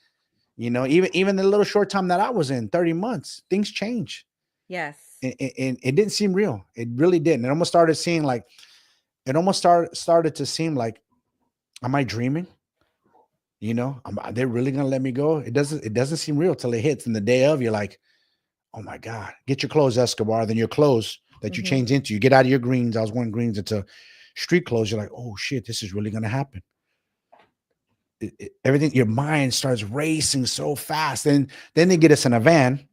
Even the little short time that I was in, 30 months, things change. Yes. And it didn't seem real. It really didn't. It almost started to seem like, am I dreaming? Are they really gonna let me go? It doesn't seem real till it hits. And the day of, you're like, oh my God, get your clothes, Escobar. Then your clothes that you Mhm. change into, you get out of your greens. I was wearing greens into street clothes. You're like, oh shit, this is really gonna happen. Everything, your mind starts racing so fast. And then they get us in a van,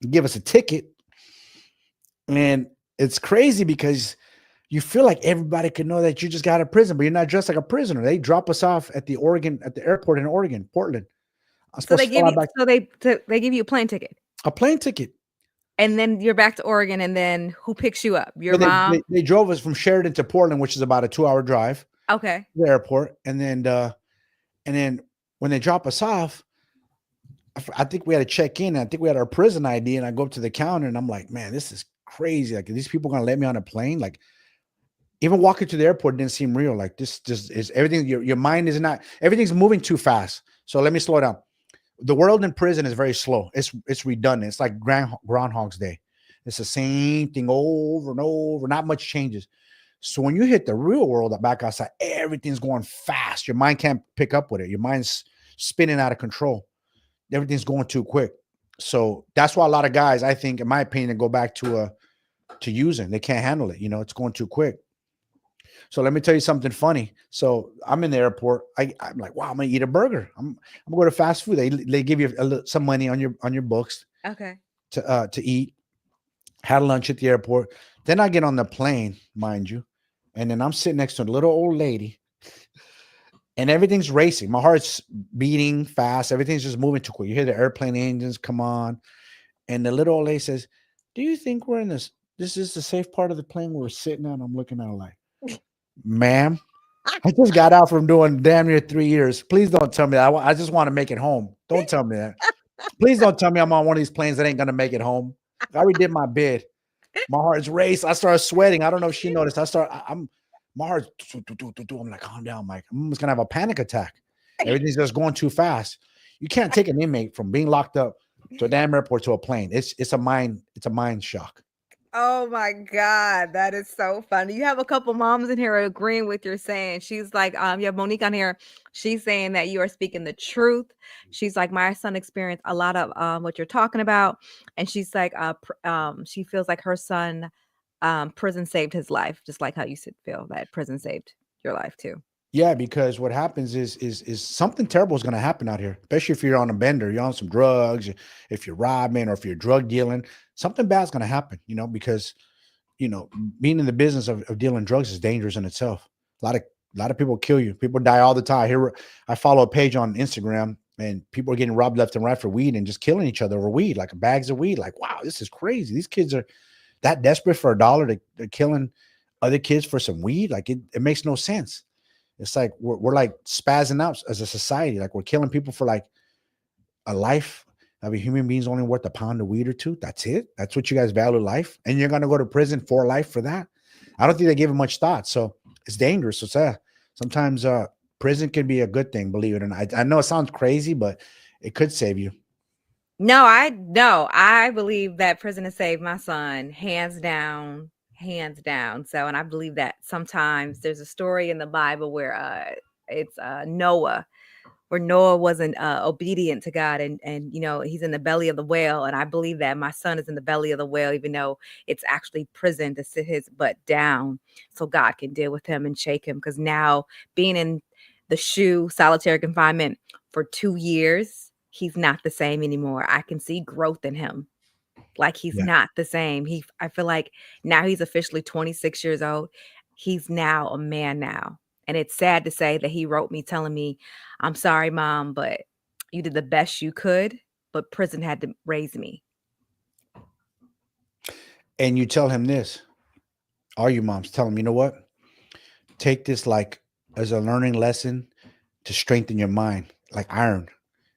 give us a ticket, and it's crazy because you feel like everybody could know that you just got out of prison, but you're not dressed like a prisoner. They drop us off at the airport in Oregon, Portland. I'm So they supposed to give fly you back. so they give you a plane ticket. A plane ticket. And then you're back to Oregon, and then who picks you up? Your Yeah, mom? they drove us from Sheridan to Portland, which is about a 2-hour drive to Okay. the airport. And then when they drop us off, I think we had to check in. I think we had our prison ID, and I go up to the counter, and I'm like, man, this is crazy. Like, are these people gonna let me on a plane? Like, even walking to the airport didn't seem real. Like, this just is everything. Your mind is not. Everything's moving too fast. So let me slow down. The world in prison is very slow. It's redundant. It's like Groundhog's Day. It's the same thing over and over. Not much changes. So when you hit the real world back outside, everything's going fast. Your mind can't pick up with it. Your mind's spinning out of control. Everything's going too quick. So that's why a lot of guys, I think, in my opinion, go back to using. They can't handle it. It's going too quick. So let me tell you something funny. So I'm in the airport. I'm like, wow, I'm gonna eat a burger. I'm going to fast food. They give you some money on your books Okay. to eat. Had lunch at the airport. Then I get on the plane, mind you, and then I'm sitting next to a little old lady, and everything's racing. My heart's beating fast. Everything's just moving too quick. You hear the airplane engines come on, and the little old lady says, "Do you think we're in this? This is the safe part of the plane we're sitting on?" I'm looking at her like, "Ma'am, I just got out from doing damn near 3 years. Please don't tell me that. I just want to make it home. Don't tell me that. Please don't tell me I'm on one of these planes that ain't gonna make it home. I already did my bid. My heart's raced. I started sweating. I don't know if she noticed. I'm my heart's I'm like, calm down, Mike. I'm just gonna have a panic attack. Everything's just going too fast. You can't take an inmate from being locked up to a damn airport to a plane. It's a mind shock. Oh my God, that is so funny. You have a couple moms in here agreeing with your saying. She's like, you have Monique on here. She's saying that you are speaking the truth. She's like, my son experienced a lot of what you're talking about. And she's like, she feels like her son, prison saved his life, just like how you feel that prison saved your life too. Yeah, because what happens is something terrible is going to happen out here, especially if you're on a bender, you're on some drugs, if you're robbing or if you're drug dealing, something bad's going to happen, because being in the business of dealing drugs is dangerous in itself. A lot of people kill you. People die all the time. Here, I follow a page on Instagram. and people are getting robbed left and right for weed and just killing each other over weed, like bags of weed. Like, wow, this is crazy. These kids are that desperate for $1. They're killing other kids for some weed. Like it makes no sense. It's like we're like spazzing out as a society. Like we're killing people for like a life. I mean, human beings only worth a pound of weed or two. That's it. That's what you guys value life, and you're gonna go to prison for life for that. I don't think they give it much thought. So it's dangerous. So sometimes prison can be a good thing. Believe it or not. I know it sounds crazy, but it could save you. No, I believe that prison has saved my son, hands down, hands down. So, and I believe that sometimes there's a story in the Bible where it's Noah, where Noah wasn't obedient to God, and he's in the belly of the whale, and I believe that my son is in the belly of the whale, even though it's actually prison to sit his butt down, so God can deal with him and shake him. Because now being in the solitary confinement for 2 years, he's not the same anymore. I can see growth in him. Like he's Yeah. not the same. I feel like now he's officially 26 years old. He's now a man now. And it's sad to say that he wrote me telling me, "I'm sorry, Mom, but you did the best you could, but prison had to raise me." And you tell him this. All you moms tell him, you know what? Take this like as a learning lesson to strengthen your mind, like iron.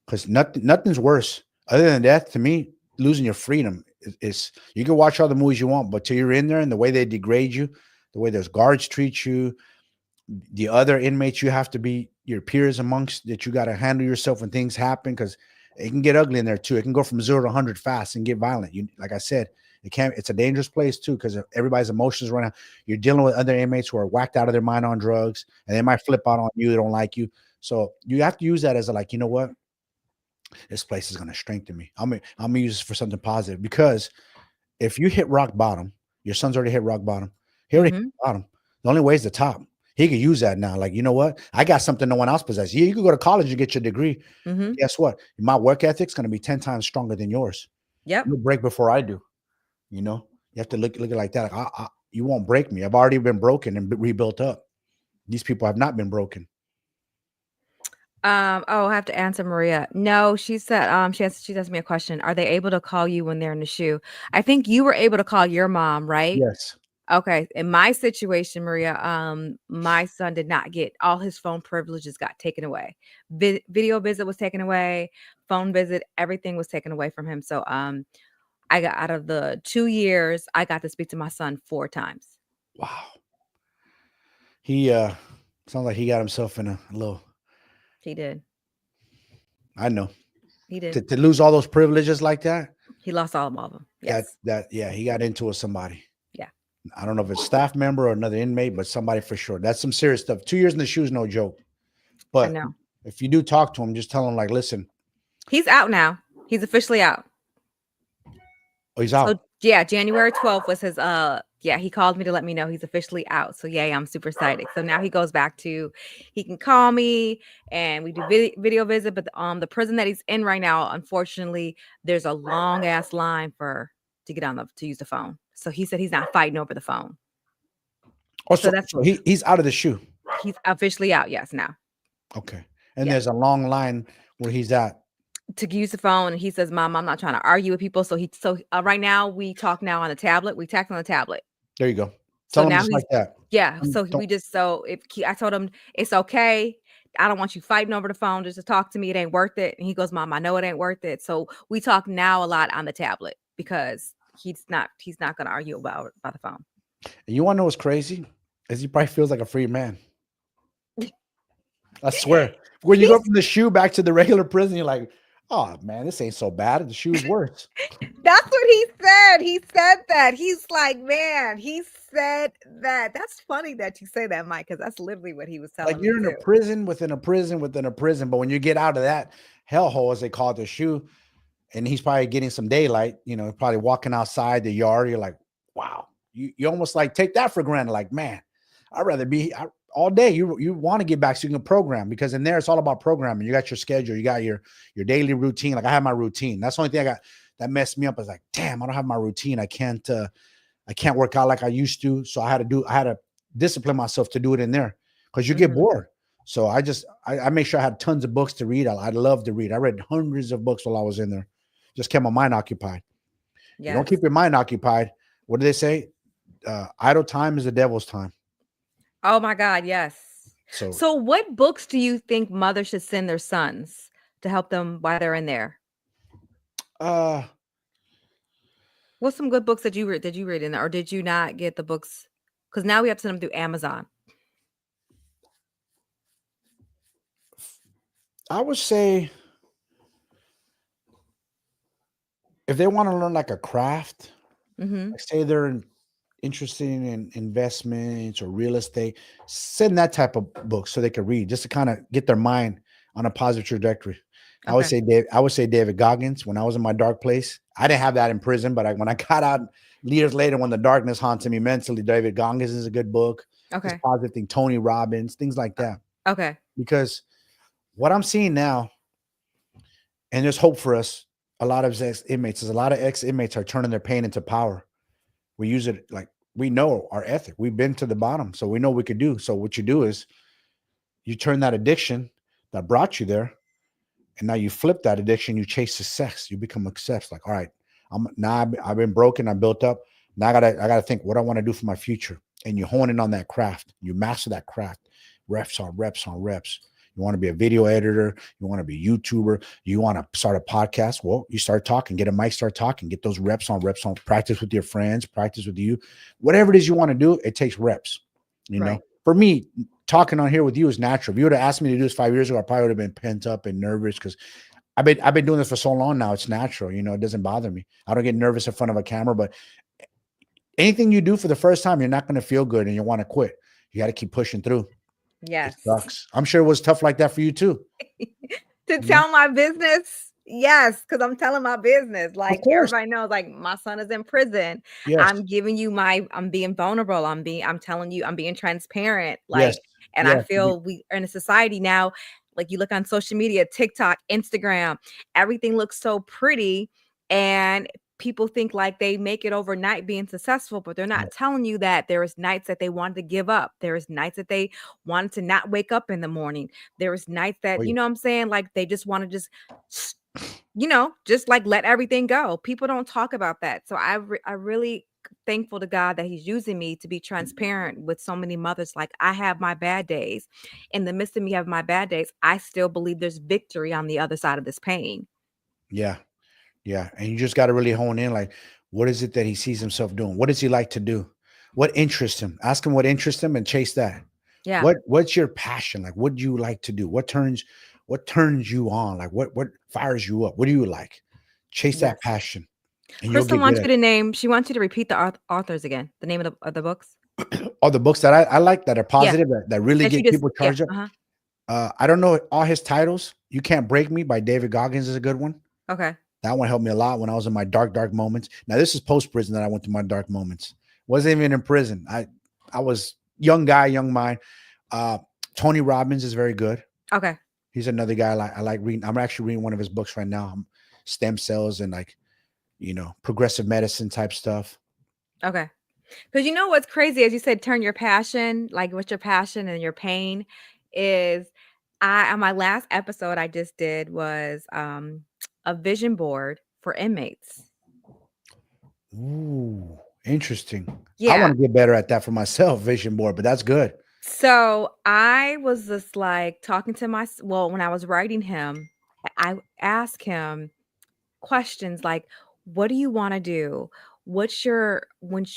Because nothing's worse other than death to me. Losing your freedom is you can watch all the movies you want, but till you're in there and the way they degrade you, the way those guards treat you, the other inmates you have to be your peers amongst, that you got to handle yourself when things happen, because it can get ugly in there too. It can go from 0 to 100 fast and get violent. You, like I said, it's a dangerous place too, because everybody's emotions run out. You're dealing with other inmates who are whacked out of their mind on drugs, and they might flip out on you. They don't like you. So you have to use that as a, like, you know what? This place is going to strengthen me. I'm gonna use this for something positive, because if you hit rock bottom, your son's already hit rock bottom. He already hit bottom. The only way is the top. He could use that now. Like, you know what? I got something no one else possesses. Yeah, you could go to college and get your degree. Mm-hmm. Guess what? My work ethic's going to be 10 times stronger than yours. Yep. You'll break before I do. You know, you have to look at it like that. Like, you won't break me. I've already been broken and rebuilt up. These people have not been broken. Oh, I have to answer Maria. No, she said, she asked me a question. Are they able to call you when they're in the shoe? I think you were able to call your mom, right? Yes. Okay. In my situation, Maria, my son did not get all his phone privileges got taken away. Video visit was taken away, phone visit, everything was taken away from him. So I got, out of the 2 years, I got to speak to my son 4 times. Wow. He sounds like he got himself in a little. He did. I know. He did. To lose all those privileges like that. He lost all of them. Yes. Yeah, he got into with somebody. Yeah. I don't know if it's a staff member or another inmate, but somebody for sure. That's some serious stuff. 2 years in the shoe is no joke. But I know. if you do talk to him, just tell him, like, listen. He's out now. He's officially out. Oh, he's out. So yeah, January 12th was his he called me to let me know he's officially out. So yay, I'm super excited. So now he goes back to, he can call me and we do video visit, but the prison that he's in right now, unfortunately, there's a long ass line to get to use the phone. So he said he's not fighting over the phone. Oh, so he's out of the shoe. He's officially out, yes, now. Okay. And there's a long line where he's at to use the phone, and he says, "Mom, I'm not trying to argue with people." So right now we talk now on the tablet. We text on the tablet. There you go. Tell him just like that. Yeah. So I told him it's okay. I don't want you fighting over the phone just to talk to me. It ain't worth it. And he goes, "Mom, I know it ain't worth it." So we talk now a lot on the tablet because he's not going to argue about the phone. And you want to know what's crazy? Is he probably feels like a free man. I swear. When you go from the shoe back to the regular prison, you're like, oh man, this ain't so bad. The shoe's worse. That's what he said. He said that. He's like, man, he said that. That's funny that you say that, Mike, because that's literally what he was telling me. Like, you're in a prison within a prison within a prison. But when you get out of that hellhole, as they call it, the shoe, and he's probably getting some daylight, probably walking outside the yard, you're like, wow. You almost like take that for granted. Like, man, I'd rather be all day. You want to get back so you can program, because in there it's all about programming. You got your schedule, you got your daily routine. Like, I have my routine. That's the only thing I got that messed me up. Is like, damn, I don't have my routine. I can't work out like I used to. So I had to discipline myself to do it in there, because you get bored. So I make sure I had tons of books to read. I love to read. I read hundreds of books while I was in there. Just kept my mind occupied. You don't Yes. keep your mind occupied. What do they say? Idle time is the devil's time. Oh my God, yes. So So, what books do you think mothers should send their sons to help them while they're in there? uh What's some good books that you read? Did you read in there, or did you not get the books? Because now we have to send them through Amazon. I would say if they want to learn like a craft, Mm-hmm. like say interested in investments or real estate, send that type of book so they can read just to kind of get their mind on a positive trajectory. Okay. I would say David Goggins. When I was in my dark place, I didn't have that in prison, but when I got out years later, when the darkness haunted me mentally, David Goggins is a good book. Just Okay. positive thing. Tony Robbins, things like that. Okay. Because what I'm seeing now, and there's hope for us. A lot of ex inmates, a lot of ex inmates are turning their pain into power. We use it like we know our ethic. We've been to the bottom, so we know what we could do. So what you do is you turn that addiction that brought you there, and now you flip that addiction. You chase success. You become success. Like, all right, I've been broken. I'm built up. Now I gotta think what I want to do for my future. And you hone in on that craft. You master that craft. Reps on reps on reps. You want to be a video editor. You want to be a YouTuber. You want to start a podcast. Well, you start talking, get a mic, start talking, get those reps on, practice with your friends, practice with you. Whatever it is you want to do, it takes reps. You know, Right. for me, talking on here with you is natural. If you would have asked me to do this 5 years ago, I probably would have been pent up and nervous because I've been doing this for so long now. It's natural. You know, it doesn't bother me. I don't get nervous in front of a camera, but anything you do for the first time, you're not going to feel good and you want to quit. You got to keep pushing through. It Yes. sucks. I'm sure it was tough like that for you too. To You know? tell my business? Yes, because I'm telling my business. Of Like course. everybody knows, like my son is in prison. Yes. I'm giving you I'm being vulnerable. I'm telling you, I'm being transparent. Yes. Like, and I Yes. feel we are in a society now, like you look on social media, TikTok, Instagram, everything looks so pretty. And people think like they make it overnight being successful, but they're No. not telling you that there is nights that they wanted to give up. There is nights that they wanted to not wake up in the morning. There was nights Oh, that, yeah. you know what I'm saying? Like they just want to just, just like let everything go. People don't talk about that. So I really thankful to God that he's using me to be transparent with so many mothers. Like I have my bad days. In the midst of me having my bad days, I still believe there's victory on the other side of this pain. Yeah. Yeah. And you just got to really hone in like, what is it that he sees himself doing? What does he like to do? What interests him? Ask him what interests him and chase that. Yeah. What's your passion? Like, what do you like to do? What turns you on? Like, what fires you up? What do you like? Chase that Yes. passion, and you'll Crystal get good wants at you to name, she wants you to repeat the authors again, the name of the books. it. All the books that I like that are Yeah. positive that really That you get just, people yeah. charged up. Uh-huh. I don't know all his titles. You Can't Break Me by David Goggins is a good one. Okay. That one helped me a lot when I was in my dark moments. Now this is post prison that I went through my dark moments. Wasn't even in prison. I was young guy, young mind. Uh, Tony Robbins is very good. Okay. He's another guy I like reading. I'm actually reading one of his books right now. Stem cells and like, progressive medicine type stuff. Okay. Because you know what's crazy, as you said, turn your passion, like what's your passion and your pain is I on my last episode I just did was a vision board for inmates. Ooh, interesting. I Yeah. want to get better at that for myself, vision board, but that's good. So I was just like talking to when I was writing him, I asked him questions like, what do you want to do? What's your,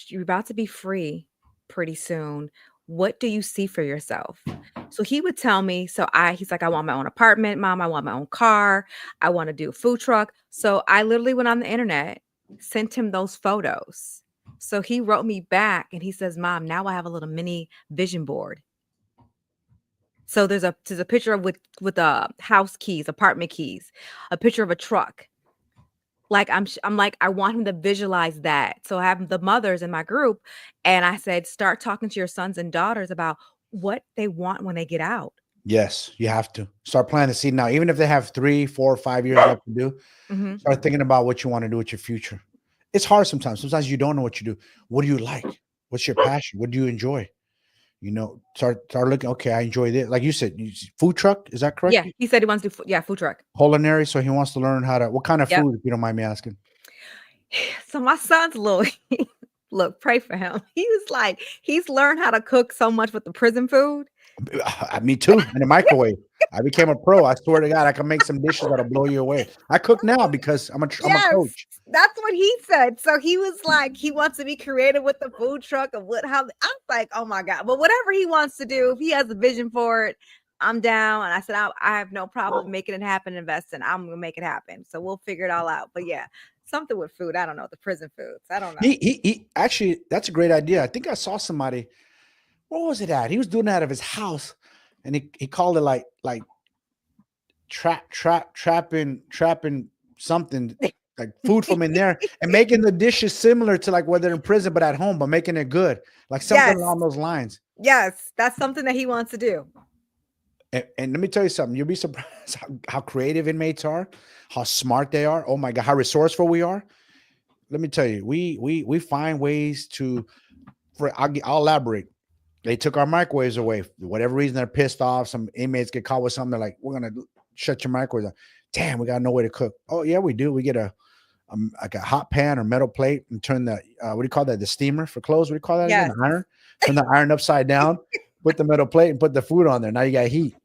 you're about to be free pretty soon, what do you see for yourself? So he would tell me, he's like, I want my own apartment, mom, I want my own car, I want to do a food truck. So I literally went on the internet, sent him those photos. So he wrote me back and he says, Mom, now I have a little mini vision board. So there's a picture of with house keys, apartment keys, a picture of a truck. Like I'm like, I want him to visualize that. So I have the mothers in my group, and I said, start talking to your sons and daughters about what they want when they get out. Yes, you have to start planting the seed now. Even if they have 3, 4, 5 years left to do, Mhm. start thinking about what you want to do with your future. It's hard sometimes. Sometimes you don't know what you do. What do you like? What's your passion? What do you enjoy? Start looking. Okay, I enjoy this. Like you said, food truck. Is that correct? Yeah, he said he wants to do food truck. Culinary. So he wants to learn how to. What kind of Yep. food, if you don't mind me asking? So my son's little look, pray for him. He's learned how to cook so much with the prison food. Me too. In the microwave. I became a pro. I swear to God, I can make some dishes that'll blow you away. I cook now because I'm a Yes, coach. that's what he said. So he was like, he wants to be creative with the food truck and how I'm like, oh my God. But whatever he wants to do, if he has a vision for it, I'm down. And I said, I have no problem making it happen, investing. I'm gonna make it happen. So we'll figure it all out. But yeah, something with food. I don't know, the prison foods. I don't know. He actually, that's a great idea. I think I saw somebody. What was it at? He was doing it out of his house, and he called it like trapping something, like food from in there, and making the dishes similar to like where they're in prison but at home, but making it good, like something Yes. along those lines. Yes, that's something that he wants to do. And let me tell you something, you'll be surprised how creative inmates are, how smart they are. Oh my God, how resourceful we are. Let me tell you, we find ways to. I'll elaborate. They took our microwaves away for whatever reason. They're pissed off. Some inmates get caught with something. They're like, "We're gonna shut your microwave down." Damn, we got no way to cook. Oh yeah, we do. We get like a hot pan or metal plate and turn the what do you call that? The steamer for clothes. What do you call that again? Yes. The iron. Turn the iron upside down. Put the metal plate and put the food on there. Now you got heat.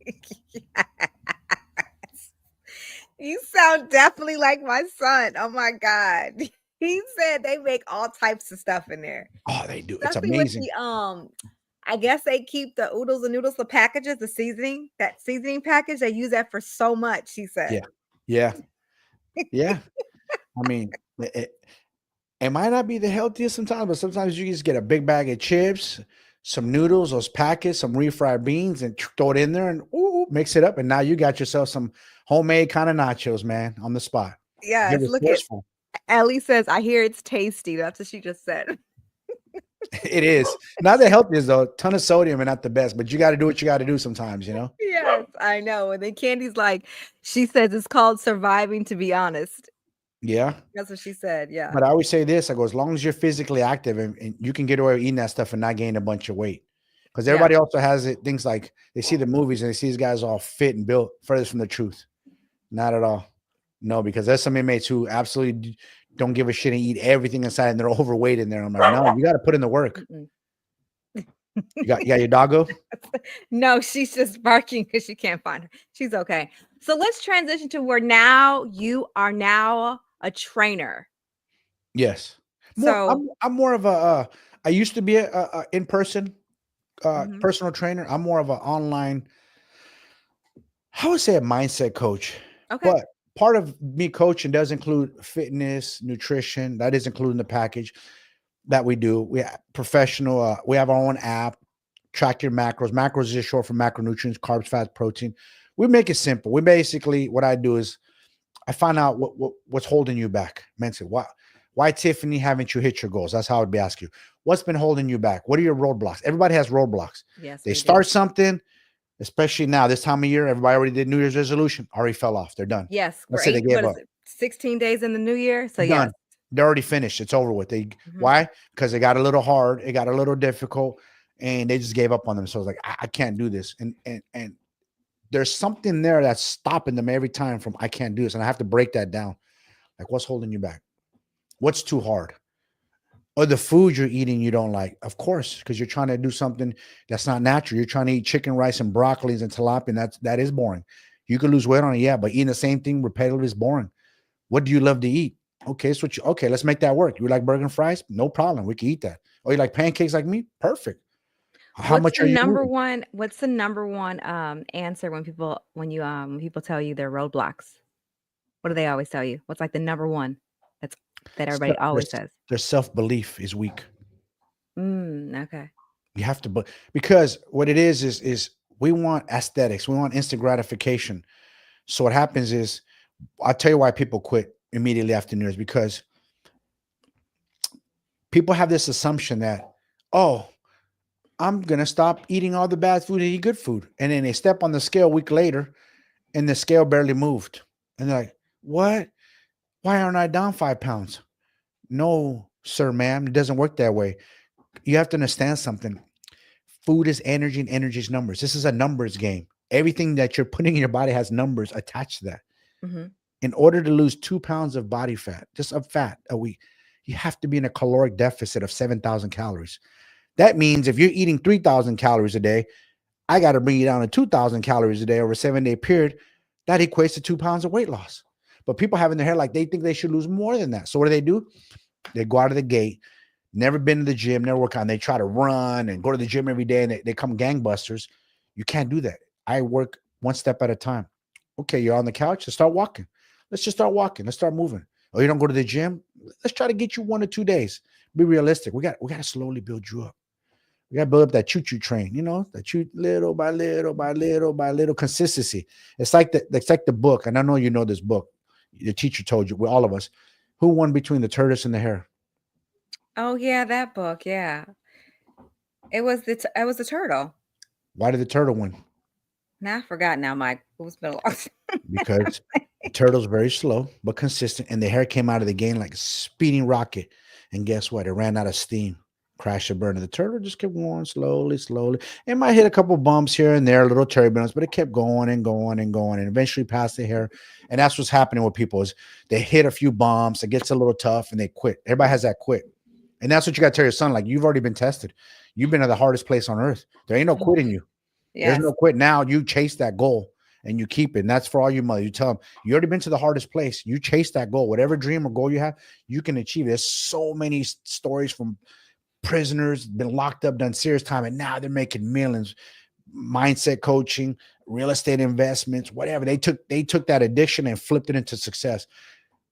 Yes. You sound definitely like my son. Oh my God. He said they make all types of stuff in there. Oh, they do. It's Especially amazing. with the I guess they keep the oodles and noodles, the packages, the seasoning, that seasoning package. They use that for so much, he said. Yeah. I mean, it might not be the healthiest sometimes, but sometimes you just get a big bag of chips, some noodles, those packets, some refried beans, and throw it in there and mix it up. And now you got yourself some homemade kind of nachos, man, on the spot. Yes, look at Ellie says, I hear it's tasty. That's what she just said. It is. Not the healthiest, though. Ton of sodium and not the best, but you got to do what you got to do sometimes, you know? Yes, I know. And then Candy's like, she says it's called surviving, to be honest. Yeah. That's what she said. Yeah. But I always say this, I go, as long as you're physically active and you can get away with eating that stuff and not gain a bunch of weight. Because everybody also has it, things like they see the movies and they see these guys all fit and built, furthest from the truth. Not at all. No, because there's some inmates who absolutely don't give a shit and eat everything inside and they're overweight in there. I'm like, no, you got to put in the work. You got your doggo? No, she's just barking because she can't find her. She's okay. So let's transition to where now you are now a trainer. Yes. I'm more of a I used to be a in-person personal trainer. I'm more of an online, I would say a mindset coach. Okay. But part of me coaching does include fitness, nutrition. That is including the package that we do. We have professional, we have our own app, track your macros. Macros is just short for macronutrients, carbs, fats, protein. We make it simple. We basically, what I do is I find out what's holding you back mentally. Why, Tiffany, haven't you hit your goals? That's how I would be asking you. What's been holding you back? What are your roadblocks? Everybody has roadblocks. Yes, they start something, especially now, this time of year, everybody already did New Year's resolution, already fell off. They're done. Yes. Let's say they gave up. 16 days in the new year. So done. Yes. They're already finished. It's over with. Why? Because it got a little hard. It got a little difficult and they just gave up on themselves. Like, I can't do this. And there's something there that's stopping them every time from, I can't do this. And I have to break that down. Like, what's holding you back? What's too hard? Or the food you're eating you don't like, of course, because you're trying to do something that's not natural. You're trying to eat chicken, rice, and broccoli and tilapia, and that is boring. You can lose weight on it, yeah, but eating the same thing repetitively is boring. What do you love to eat? Okay, let's make that work. You like burger and fries? No problem. We can eat that. Oh, you like pancakes like me? Perfect. How much are you? What's the number one answer when people tell you their roadblocks? What do they always tell you? What's like the number one that everybody always says? Their self-belief is weak. Okay. You have to, because what it is we want aesthetics. We want instant gratification. So what happens is, I'll tell you why people quit immediately after New Year's, because people have this assumption that, oh, I'm going to stop eating all the bad food and eat good food. And then they step on the scale a week later and the scale barely moved. And they're like, what? Why aren't I down 5 pounds? No, sir, ma'am. It doesn't work that way. You have to understand something. Food is energy and energy is numbers. This is a numbers game. Everything that you're putting in your body has numbers attached to that. Hmm. In order to lose 2 pounds of body fat, just of fat a week, you have to be in a caloric deficit of 7,000 calories. That means if you're eating 3,000 calories a day, I got to bring you down to 2,000 calories a day over a 7 day period. That equates to 2 pounds of weight loss. But people have in their head like they think they should lose more than that. So what do? They go out of the gate, never been to the gym, never work out. And they try to run and go to the gym every day and they come gangbusters. You can't do that. I work one step at a time. Okay, you're on the couch. Let's start walking. Let's just start walking. Let's start moving. Oh, you don't go to the gym? Let's try to get you 1 or 2 days. Be realistic. We got to slowly build you up. We got to build up that choo-choo train, that you little by little by little by little consistency. It's like the book, and I know you know this book. The teacher told you, all of us, who won between the tortoise and the hare? Oh yeah, that book. Yeah, it was the turtle. Why did the turtle win? Now I forgot. Now, Mike, who's been lost? Because the turtle's very slow but consistent, and the hare came out of the game like a speeding rocket. And guess what? It ran out of steam, crashed and burned. And the turtle just kept going slowly, slowly. It might hit a couple bumps here and there, little turbulence, but it kept going and going and going, and eventually passed the hare. And that's what's happening with people is they hit a few bumps, it gets a little tough, and they quit. Everybody has that quit. And that's what you got to tell your son. Like, you've already been tested. You've been at the hardest place on earth. There ain't no quitting you. There's Yes. no quit now. You chase that goal and you keep it. And that's for all you mother. You tell them you already been to the hardest place. You chase that goal. Whatever dream or goal you have, you can achieve. There's so many stories from prisoners been locked up, done serious time, and now they're making millions. Mindset coaching, real estate investments, whatever. They took that addiction and flipped it into success.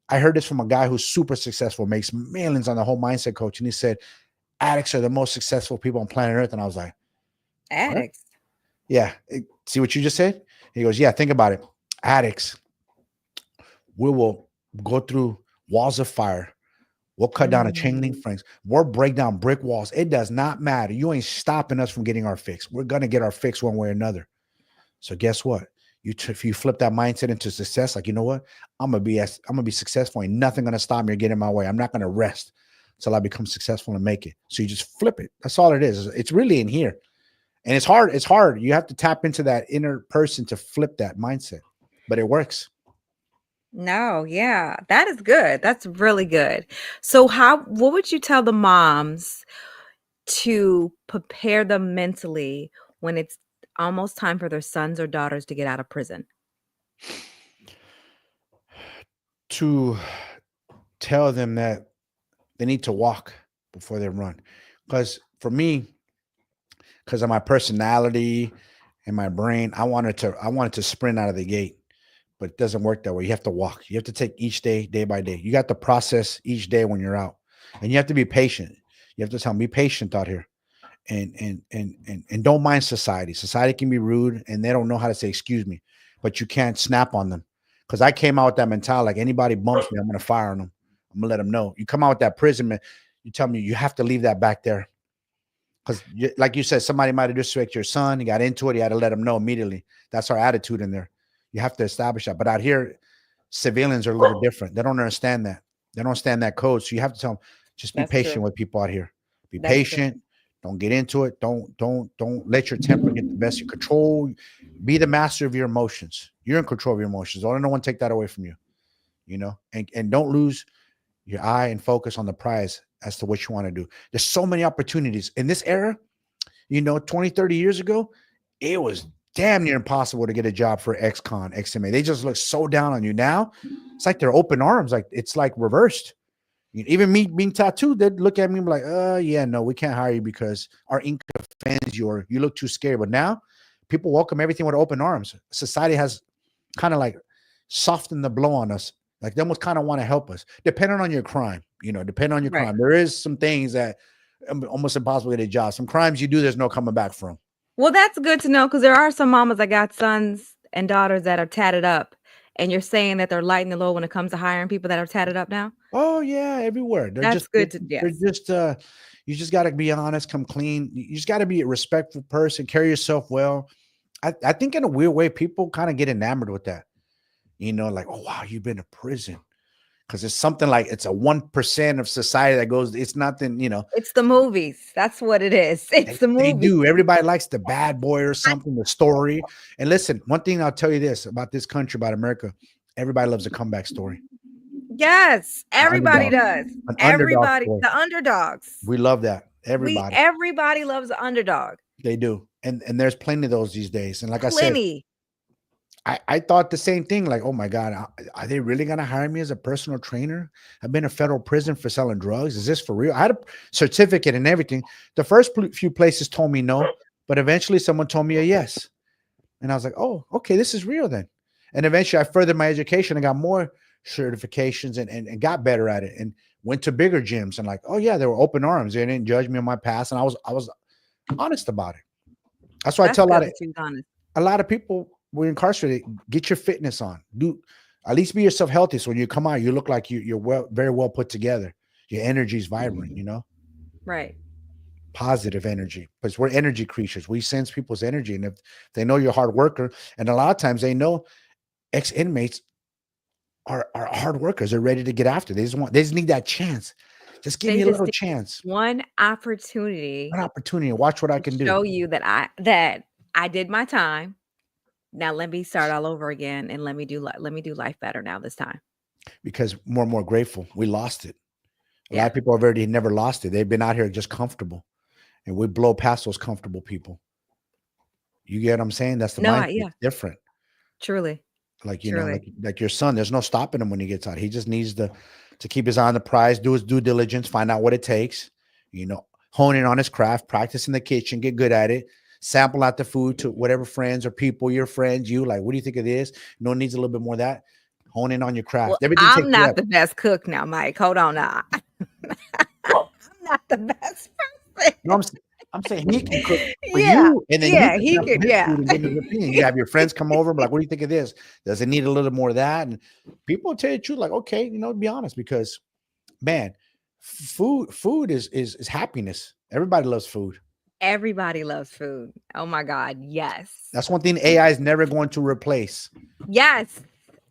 I heard this from a guy who's super successful, makes millions on the whole mindset coach. And he said, addicts are the most successful people on planet Earth. And I was like, what? Addicts. Yeah. See what you just said? He goes, yeah, think about it. Addicts, we will go through walls of fire. We'll cut down a chain link Mm. fence. We'll break down brick walls. It does not matter. You ain't stopping us from getting our fix. We're going to get our fix one way or another. So guess what? If you flip that mindset into success, like, you know what? I'm gonna be successful. Ain't nothing gonna stop me or get in my way. I'm not gonna rest until I become successful and make it. So you just flip it. That's all it is. It's really in here. And it's hard. It's hard. You have to tap into that inner person to flip that mindset. But it works. No, yeah, that is good. That's really good. So what would you tell the moms to prepare them mentally when it's almost time for their sons or daughters to get out of prison? To tell them that they need to walk before they run. Because for me, because of my personality and my brain, I wanted to sprint out of the gate, but it doesn't work that way. You have to walk. You have to take each day, day by day. You got to process each day when you're out, and you have to be patient. You have to tell them, be patient out here, and don't mind society. Society can be rude, and they don't know how to say excuse me, but you can't snap on them. Because I came out with that mentality, like anybody bumps me, I'm gonna fire on them. I'm gonna let them know. You come out with that prison, man. You tell me you have to leave that back there. Because, like you said, somebody might have disrespected your son. He got into it. He had to let him know immediately. That's our attitude in there. You have to establish that. But out here, civilians are a little different. They don't understand that. They don't understand that code. So you have to tell them, just be That's patient true. with people out here. Be That's true. patient. Don't get into it. Don't let your temper get the best of your control. Be the master of your emotions. You're in control of your emotions. Don't let no one take that away from you. And don't lose your eye and focus on the prize as to what you want to do. There's so many opportunities in this era. 20, 30 years ago, it was damn near impossible to get a job for ex-con, XMA. They just look so down on you. Now it's like they're open arms. Like, it's like reversed. Even me being tattooed, they'd look at me like, yeah, no, we can't hire you because our ink offends you or you look too scary. But now people welcome everything with open arms. Society has kind of like softened the blow on us. Like, they almost kind of want to help us, depending on your crime. Depending on your Right. crime. There is some things that almost impossible to get a job. Some crimes you do, there's no coming back from. Well, that's good to know because there are some mamas that got sons and daughters that are tatted up, and you're saying that they're lighting the load when it comes to hiring people that are tatted up now? Oh yeah, everywhere. They're That's just good to they're yes. just you just got to be honest, come clean. You just got to be a respectful person, carry yourself well. I think in a weird way, people kind of get enamored with that. Like, oh wow, you've been to prison. because it's something like it's a 1% of society that goes. It's nothing, It's the movies. That's what it is. It's the They movie. do. Everybody likes the bad boy or something, the story. And listen, one thing I'll tell you this about this country, about America, everybody loves a comeback story, Yes, an everybody underdog, does. an underdog Everybody, story. the underdogs. We love that. Everybody, Everybody loves the underdog. they do. And there's plenty of those these days. And like I said, Plenty. I thought the same thing. Like, oh my God, are they really going to hire me as a personal trainer? I've been in federal prison for selling drugs. Is this for real? I had a certificate and everything. The first few places told me no, but eventually someone told me a yes. And I was like, oh, okay, this is real then. And eventually I furthered my education and got more certifications and got better at it and went to bigger gyms and like, oh yeah, they were open arms. They didn't judge me on my past. And I was honest about it. That's why I That's tell good that you was honest. a lot of people were incarcerated. Get your fitness on. Do at least be yourself healthy. So when you come out, you look like you're very well put together. Your energy is vibrant, Right. positive energy. Because we're energy creatures. We sense people's energy. And if they know you're a hard worker, and a lot of times they know ex-inmates are hard workers. They're ready to get after. They just need that chance. Just give They me a just little need chance. one opportunity An opportunity. Watch what I to can do. show you that I did my time. Now let me start all over again and let me do life better now this time. Because more and more grateful. We lost it. A lot Yeah. of people have already never lost it. They've been out here just comfortable. And we blow past those comfortable people. You get what I'm saying? That's the No, mindset. yeah, It's different. truly. Like, Truly. like your son, there's no stopping him when he gets out. He just needs to keep his eye on the prize, do his due diligence, find out what it takes, hone in on his craft, practice in the kitchen, get good at it, sample out the food to whatever friends or people, your friends, you like, what do you think of this? No, it needs a little bit more of that. Hone in on your Well, craft. Everything takes I'm not reps. the best cook now, Mike. Hold on now. I'm not the best person. No, I'm saying he can cook for Yeah. you, and then you Yeah, can he sample could. his Yeah. food and give his opinion. You have your friends come over and be like, "What do you think of this? Does it need a little more of that?" And people tell you the truth, like, "Okay, be honest," because man, food is happiness. Everybody loves food. Everybody loves food. Oh my God. Yes. That's one thing AI is never going to replace. Yes.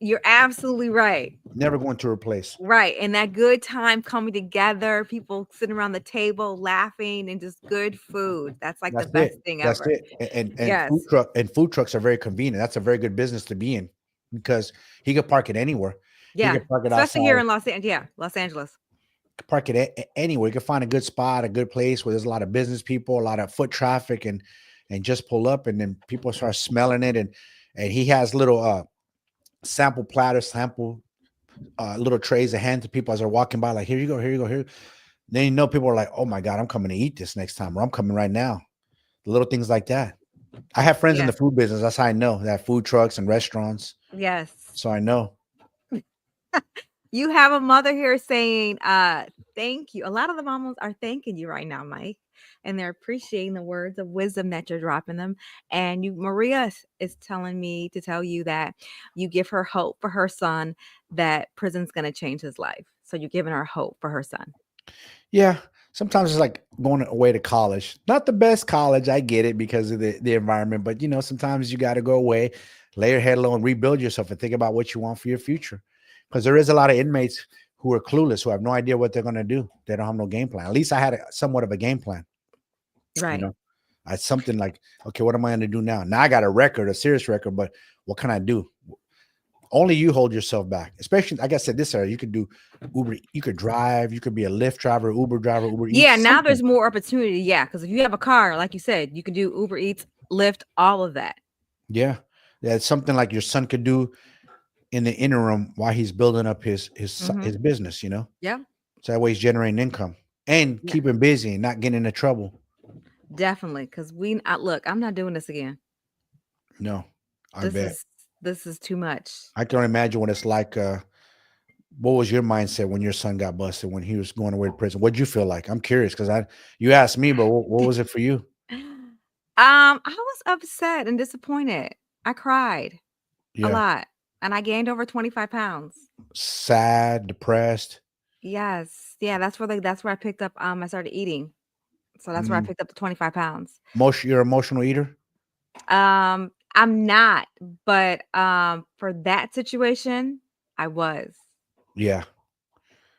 You're absolutely right. Never going to replace. Right. And that good time coming together, people sitting around the table laughing and just good food. That's like the That's best it. thing That's ever. it. And Yes. food trucks are very convenient. That's a very good business to be in because he could park it anywhere. He Yeah. could park it Especially here outside. in Los Angeles. Yeah. Los Angeles. Park it anywhere. You can find a good spot, a good place where there's a lot of business people, a lot of foot traffic, and just pull up, and then people start smelling it, and he has little sample platters, sample little trays to hand to people as they're walking by, like here you go, here you go, here. Then people are like, oh my God, I'm coming to eat this next time, or I'm coming right now. Little things like that. I have friends in the Yes. food business. That's how I know. They have food trucks and restaurants, Yes. so I know. You have a mother here saying, thank you. A lot of the mamas are thanking you right now, Mike. And they're appreciating the words of wisdom that you're dropping them. And Maria is telling me to tell you that you give her hope for her son, that prison's going to change his life. So you're giving her hope for her son. Yeah, sometimes it's like going away to college. Not the best college, I get it because of the environment, but sometimes you got to go away, lay your head low, and rebuild yourself and think about what you want for your future. Because there is a lot of inmates who are clueless, who have no idea what they're going to do. They don't have no game plan. At least I had somewhat of a game plan. Right. I had something like, okay, what am I going to do now? Now I got a record, a serious record, but what can I do? Only you hold yourself back, especially like I said, this area you could do Uber, you could drive, you could be a Lyft driver, Uber Yeah. Eats, Now something. there's more opportunity. Yeah. Because if you have a car, like you said, you can do Uber Eats, Lyft, all of that. Yeah, it's something like your son could do in the interim while he's building up his business. Yeah. So that way he's generating income and Yeah. keeping busy and not getting into trouble. Definitely. Because look, I'm not doing this again. No, I bet. This is too much. I can only imagine what it's like. What was your mindset when your son got busted when he was going away to prison? What'd you feel like? I'm curious because you asked me, but what was it for you? I was upset and disappointed. I cried a Yeah, lot, and I gained over 25 pounds. sad, depressed. Yes. Yeah, that's where I picked up I started eating. So that's where I Mm. picked up the 25 pounds. You're an emotional eater. I'm not, but for that situation, I was. Yeah,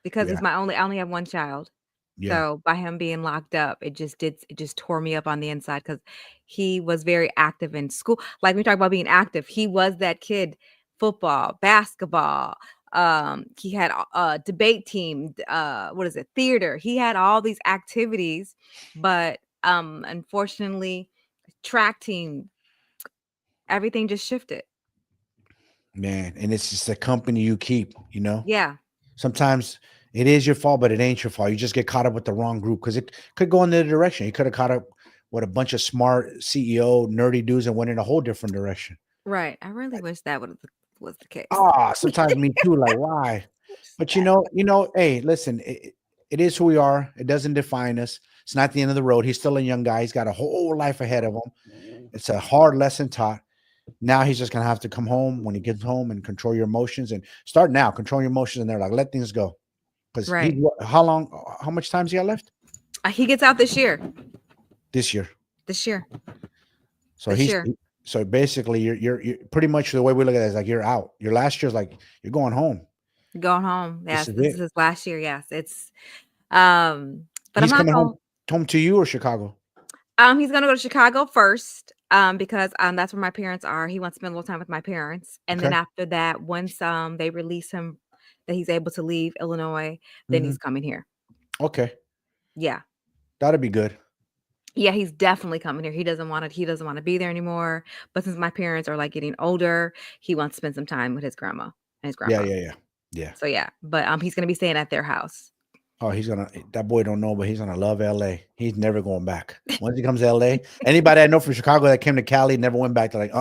because he's Yeah, my only I only have one child. yeah, So by him being locked up, it just tore me up on the inside because he was very active in school. Like we talk about being active, he was that kid, football, basketball. He had a debate team, what is it, theater. He had all these activities, but unfortunately, track team, everything just shifted. man. And it's just the company you keep. Yeah, Sometimes it is your fault, but it ain't your fault. You just get caught up with the wrong group because it could go in the other direction. You could have caught up with a bunch of smart CEO nerdy dudes and went in a whole different direction. right. I really wish that was the case. Sometimes me too. Like, why? But hey, listen, it is who we are. It doesn't define us. It's not the end of the road. He's still a young guy. He's got a whole life ahead of him. It's a hard lesson taught. Now he's just gonna have to come home when he gets home and control your emotions and start now. Control your emotions and they're like, let things go. Because Right. how long? How much time's he got left He gets out this year. this year? This year. So This year. so basically you're pretty much the way we look at it is like you're out. Your last year's like you're going home. Going home. This Yes, is this is it. his last year. Yes, it's but I'm He's not coming going. home to you or Chicago. He's gonna go to Chicago first. Because that's where my parents are. He wants to spend a little time with my parents, and then Okay. after that, once they release him, that he's able to leave Illinois, then Hmm. he's coming here. Okay, Yeah, that'd be good. yeah, he's definitely coming here. He doesn't want to. He doesn't want to be there anymore. But since my parents are like getting older, he wants to spend some time with his grandma and his Yeah, grandpa. yeah, yeah, yeah. So yeah, but he's gonna be staying at their house. Oh, that boy don't know, but he's gonna love LA. He's never going back. Once he comes to LA, anybody I know from Chicago that came to Cali never went back to like,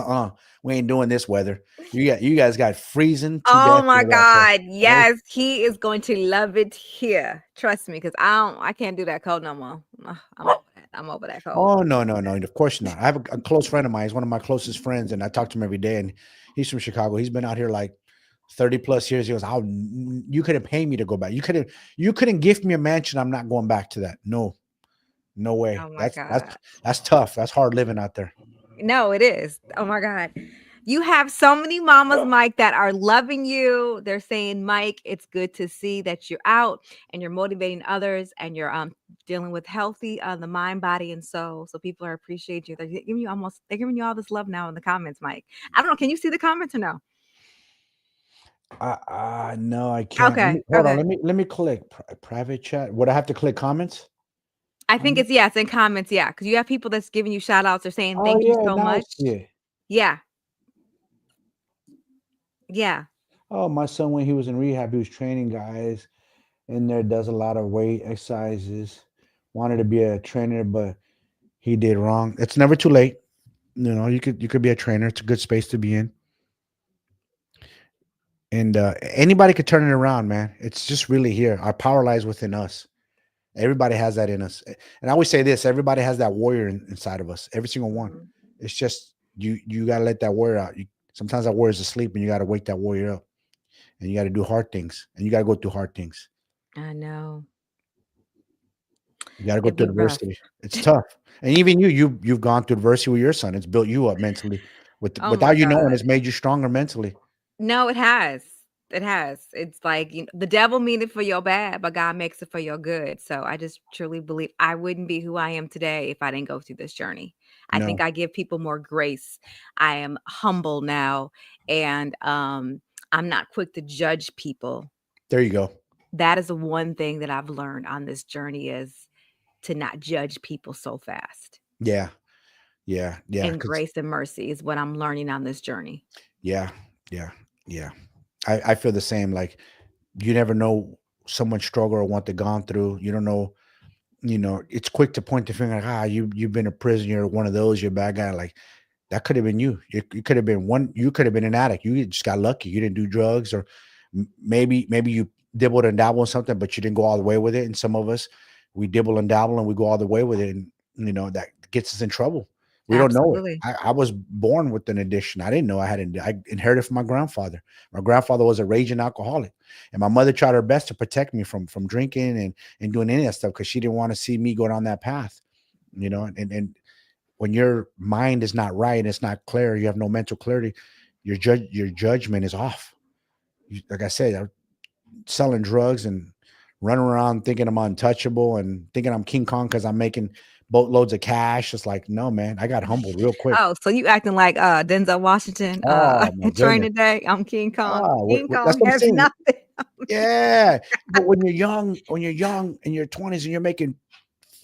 we ain't doing this weather. You guys got freezing to Oh death my out there. God. Oh, Yes, he is going to love it here. Trust me, because I can't do that cold no more. I'm over that. I'm over that cold. oh no, no, no. Of course not. I have a close friend of mine. He's one of my closest friends, and I talk to him every day. And he's from Chicago. He's been out here like 30 plus years. He goes, you couldn't pay me to go back. You couldn't gift me a mansion. I'm not going back to that. No, no way. Oh my That's God. that's tough. That's hard living out there. No, it is. Oh my God. You have so many mamas, Mike, that are loving you. They're saying, Mike, it's good to see that you're out and you're motivating others and you're dealing with healthy the mind, body, and soul. So people are appreciate you. They're giving you all this love now in the comments, Mike. I don't know. Can you see the comments or no? No, I can't. Okay. Hold on. Okay. Let me click private chat. Would I have to click comments? I think it's yeah, it's in comments, yeah, because you have people that's giving you shout outs or saying Oh thank you yeah, so now I much. see it. Yeah, yeah. Oh, my son when he was in rehab, he was training guys in there. Does a lot of weight exercises. Wanted to be a trainer, but he did wrong. It's never too late. You could be a trainer. It's a good space to be in, and anybody could turn it around, man. It's just really here. Our power lies within us. Everybody has that in us. And I always say this: everybody has that warrior inside of us. Every single one. Mhm. It's just you got to let that warrior out. Sometimes that warrior's asleep, and you got to wake that warrior up. And you got to do hard things, and you got to go through hard things. I know. You got to go It'd through be rough. adversity. It's tough, and even you've gone through adversity with your son. It's built you up mentally. Oh my Without you knowing, God. it's made you stronger mentally. No, it has. It has. It's like the devil mean it for your bad, but God makes it for your good. So I just truly believe I wouldn't be who I am today if I didn't go through this journey. I think No, I give people more grace. I am humble now, and I'm not quick to judge people. there you go. That is the one thing that I've learned on this journey is to not judge people so fast. Yeah, yeah, yeah. And Because grace and mercy is what I'm learning on this journey. yeah, yeah, yeah. I feel the same. Like you never know someone's struggle or what they've gone through. You don't know. It's quick to point the finger like, you've been a prisoner, you're one of those, you're a bad guy. Like that could have been you. You could have been one. You could have been an addict. You just got lucky. You didn't do drugs, or maybe you dibbled and dabbled on something, but you didn't go all the way with it. And some of us, we dibble and dabble, and we go all the way with it, and that gets us in trouble. We don't know it. Absolutely. I was born with an addiction. I didn't know I had it. I inherited from my grandfather. My grandfather was a raging alcoholic, and my mother tried her best to protect me from drinking and doing any of that stuff because she didn't want to see me go down that path. And when your mind is not right, it's not clear, you have no mental clarity, your judgment is off. Like I said, selling drugs and running around thinking I'm untouchable and thinking I'm King Kong because I'm making boatloads of cash. It's like, no, man, I got humbled real quick. Oh, so you acting like Denzel Washington Oh my goodness. Training Day. I'm King Kong. Ah, King that's Kong what I'm has saying. nothing. Yeah, but when you're young in your 20s and you're making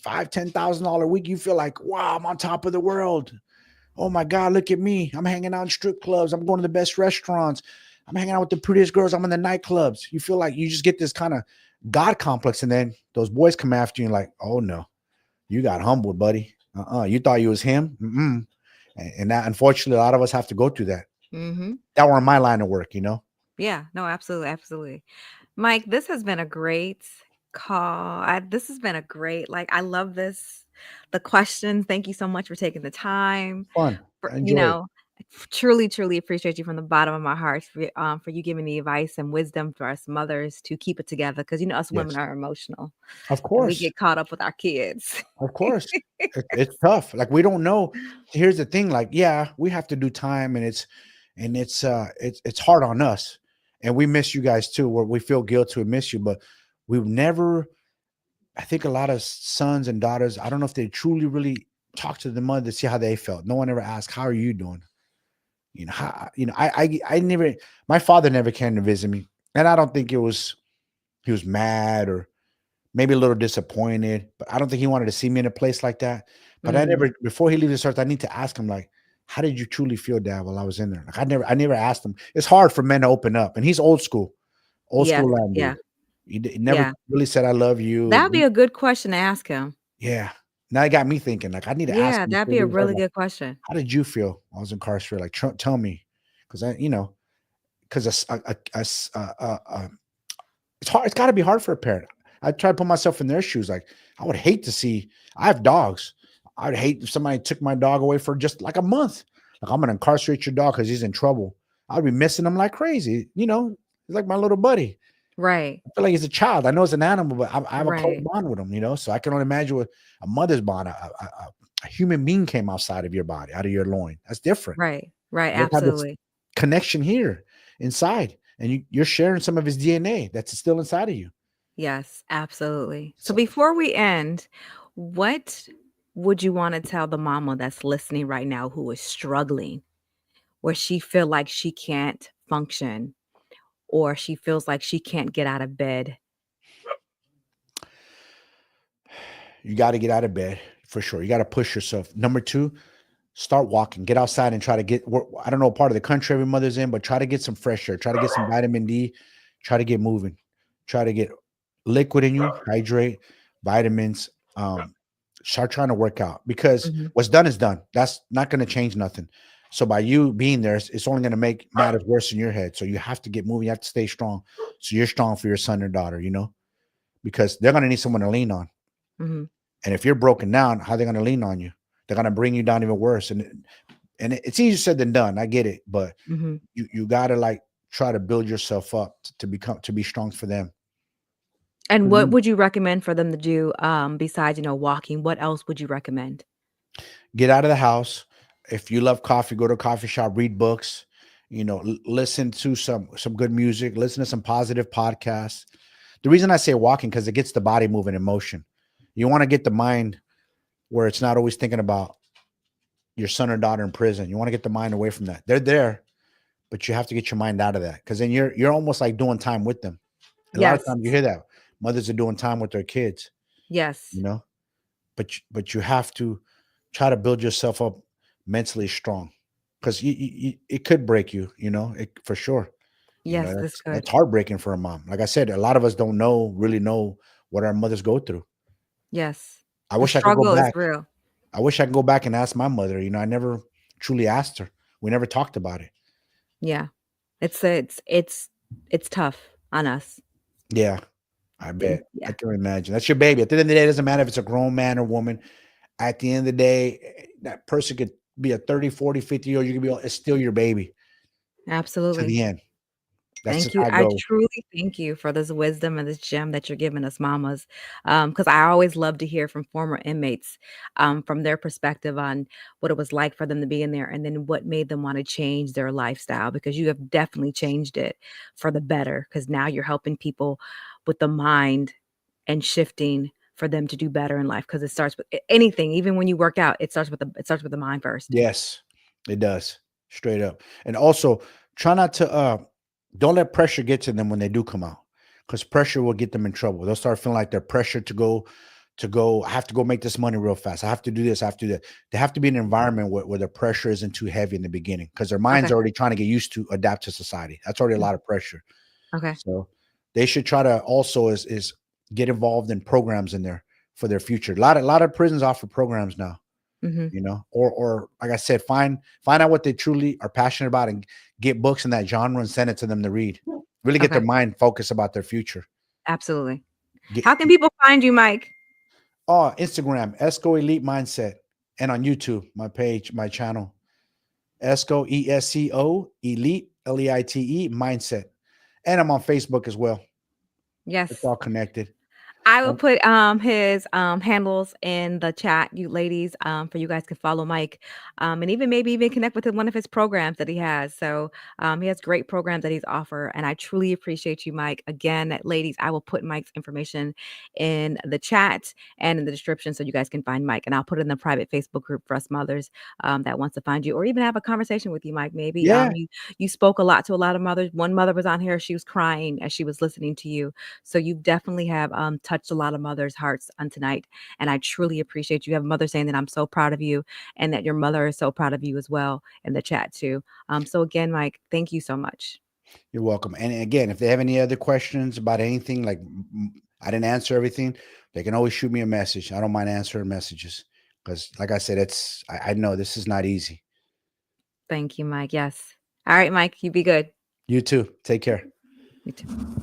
$5,000, $10,000 a week, you feel like, wow, I'm on top of the world. Oh my God, look at me. I'm hanging out in strip clubs. I'm going to the best restaurants. I'm hanging out with the prettiest girls. I'm in the nightclubs. You feel like you just get this kind of God complex. And then those boys come after you and like, oh no, you got humbled, buddy. You thought you was him. Mm-mm. And that, unfortunately, a lot of us have to go through that. Mm-hmm. That were in my line of work, you know? Yeah, no, absolutely, absolutely. Mike, this has been a great call. This has been a great, like, I love this. The questions. Thank you so much for taking the time. Fun. For, I enjoy it. truly, truly appreciate you from the bottom of my heart for you giving the advice and wisdom for us mothers to keep it together. Because us women Yes. are emotional Of and we course. get caught up with our kids. Of course. It's tough. Like we don't know. Here's the thing, like, yeah, we have to do time and it's hard on us. And we miss you guys too, where we feel guilty, we miss you, but we've never, I think a lot of sons and daughters, I don't know if they truly really talk to the mother to see how they felt. No one ever asked, how are you doing? I never, my father never came to visit me. And I don't think he was mad or maybe a little disappointed, but I don't think he wanted to see me in a place like that. But I Mm, never, before he leaves this earth, I need to ask him, like, how did you truly feel, Dad, while I was in there? Like, I never asked him. It's hard for men to open up, and he's old yes, school land yeah, dude. He never yeah. really said I love you, and That'd be a good question to ask him. yeah. Now it got me thinking, like, I need to ask Yeah, him that'd before be he a leaves earth, really like, good question. how did you feel while I was incarcerated? Like, tell me, because because it's hard. It's got to be hard for a parent. I try to put myself in their shoes. Like, I would hate to see. I have dogs. I would hate if somebody took my dog away for just like a month. Like, I'm gonna incarcerate your dog because he's in trouble. I'd be missing him like crazy. He's like my little buddy. Right, I feel like he's a child. I know it's an animal, but I have a close right, bond with him. So I can only imagine what a mother's bond. A human being came outside of your body, out of your loin. That's different. right, right, You have this absolutely. connection here inside, and you're sharing some of his DNA that's still inside of you. Yes, absolutely. So So before we end, what would you want to tell the mama that's listening right now who is struggling, where she feel like she can't function or she feels like she can't get out of bed? you got to get out of bed for sure. You got to push yourself. Number two, start walking. Get outside and try to get. I don't know what part of the country every mother's in, but try to get some fresh air. Try to get some vitamin D. Try to get moving. Try to get liquid in you. Hydrate, vitamins. Start trying to work out because Mhm. what's done is done. That's not going to change nothing. So by you being there, it's only going to make matters worse in your head. So you have to get moving. You have to stay strong. So you're strong for your son or daughter. Because they're going to need someone to lean on. Mhm. And if you're broken down, how are they going to lean on you? They're going to bring you down even worse. It's easier said than done. I get it, but Mhm. you got to like try to build yourself up to be strong for them. And what Mhm. would you recommend for them to do besides, walking? What else would you recommend? Get out of the house. If you love coffee, go to a coffee shop, read books. Listen to some good music. Listen to some positive podcasts. The reason I say walking because it gets the body moving in motion. You want to get the mind where it's not always thinking about your son or daughter in prison. You want to get the mind away from that. They're there, but you have to get your mind out of that because then you're almost like doing time with them. And a lot of Yes. times you hear that mothers are doing time with their kids, Yes. you know, but you have to try to build yourself up mentally strong because it could break you, for sure. Yes, this That's could. heartbreaking for a mom. Like I said, a lot of us don't really know what our mothers go through. Yes. I The wish I could go struggle is back. real. I wish I could go back and ask my mother. I never truly asked her. We never talked about it. Yeah. It's tough on us. Yeah, I bet. I Yeah. can imagine. That's your baby. At the end of the day, it doesn't matter if it's a grown man or woman. At the end of the day, that person could be a 30, 40, 50-year-old. You could be, it's still your baby to Absolutely. the end. That's Thank just you. how I I go. truly thank you for this wisdom and this gem that you're giving us mamas. Because I always love to hear from former inmates, from their perspective on what it was like for them to be in there and then what made them want to change their lifestyle because you have definitely changed it for the better because now you're helping people with the mind and shifting for them to do better in life, because it starts with anything. Even when you work out, it starts with the mind first. Yes, it does. Straight up. And also try not to don't let pressure get to them when they do come out. Because pressure will get them in trouble. They'll start feeling like they're pressured to go, I have to go make this money real fast. I have to do this, I have to do that. They have to be in an environment where the pressure isn't too heavy in the beginning because their mind's Okay. already trying to get used to adapt to society. That's already a lot of pressure. Okay. So they should try to also is get involved in programs in there for their future. A lot of prisons offer programs now, Hmm. or like I said, find out what they truly are passionate about and get books in that genre and send it to them to read. Really get Okay. their mind focused about their future. Absolutely. Get How can people find you, Mike? Instagram, Esco Elite Mindset, and on YouTube, my page, my channel, Esco ESCO Elite LEITE Mindset, and I'm on Facebook as well. It's Yes. all connected. I will Um, put his handles in the chat, you ladies, for you guys to follow Mike, and even maybe even connect with one of his programs that he has. So he has great programs that he's offer, and I truly appreciate you, Mike. Again, ladies, I will put Mike's information in the chat and in the description so you guys can find Mike, and I'll put it in the private Facebook group for us mothers that wants to find you or even have a conversation with you, Mike. Maybe yeah, you spoke a lot to a lot of mothers. One mother was on here; she was crying as she was listening to you. So you definitely have touched a lot of mothers' hearts on tonight. And I truly appreciate you. You have a mother saying that I'm so proud of you and that your mother is so proud of you as well in the chat too. So again, Mike, thank you so much. you're welcome. And again, if they have any other questions about anything, like I didn't answer everything, they can always shoot me a message. I don't mind answering messages because, like I said, I know this is not easy. Thank you, Mike. Yes. All right, Mike, you be good. You too. Take care. You too.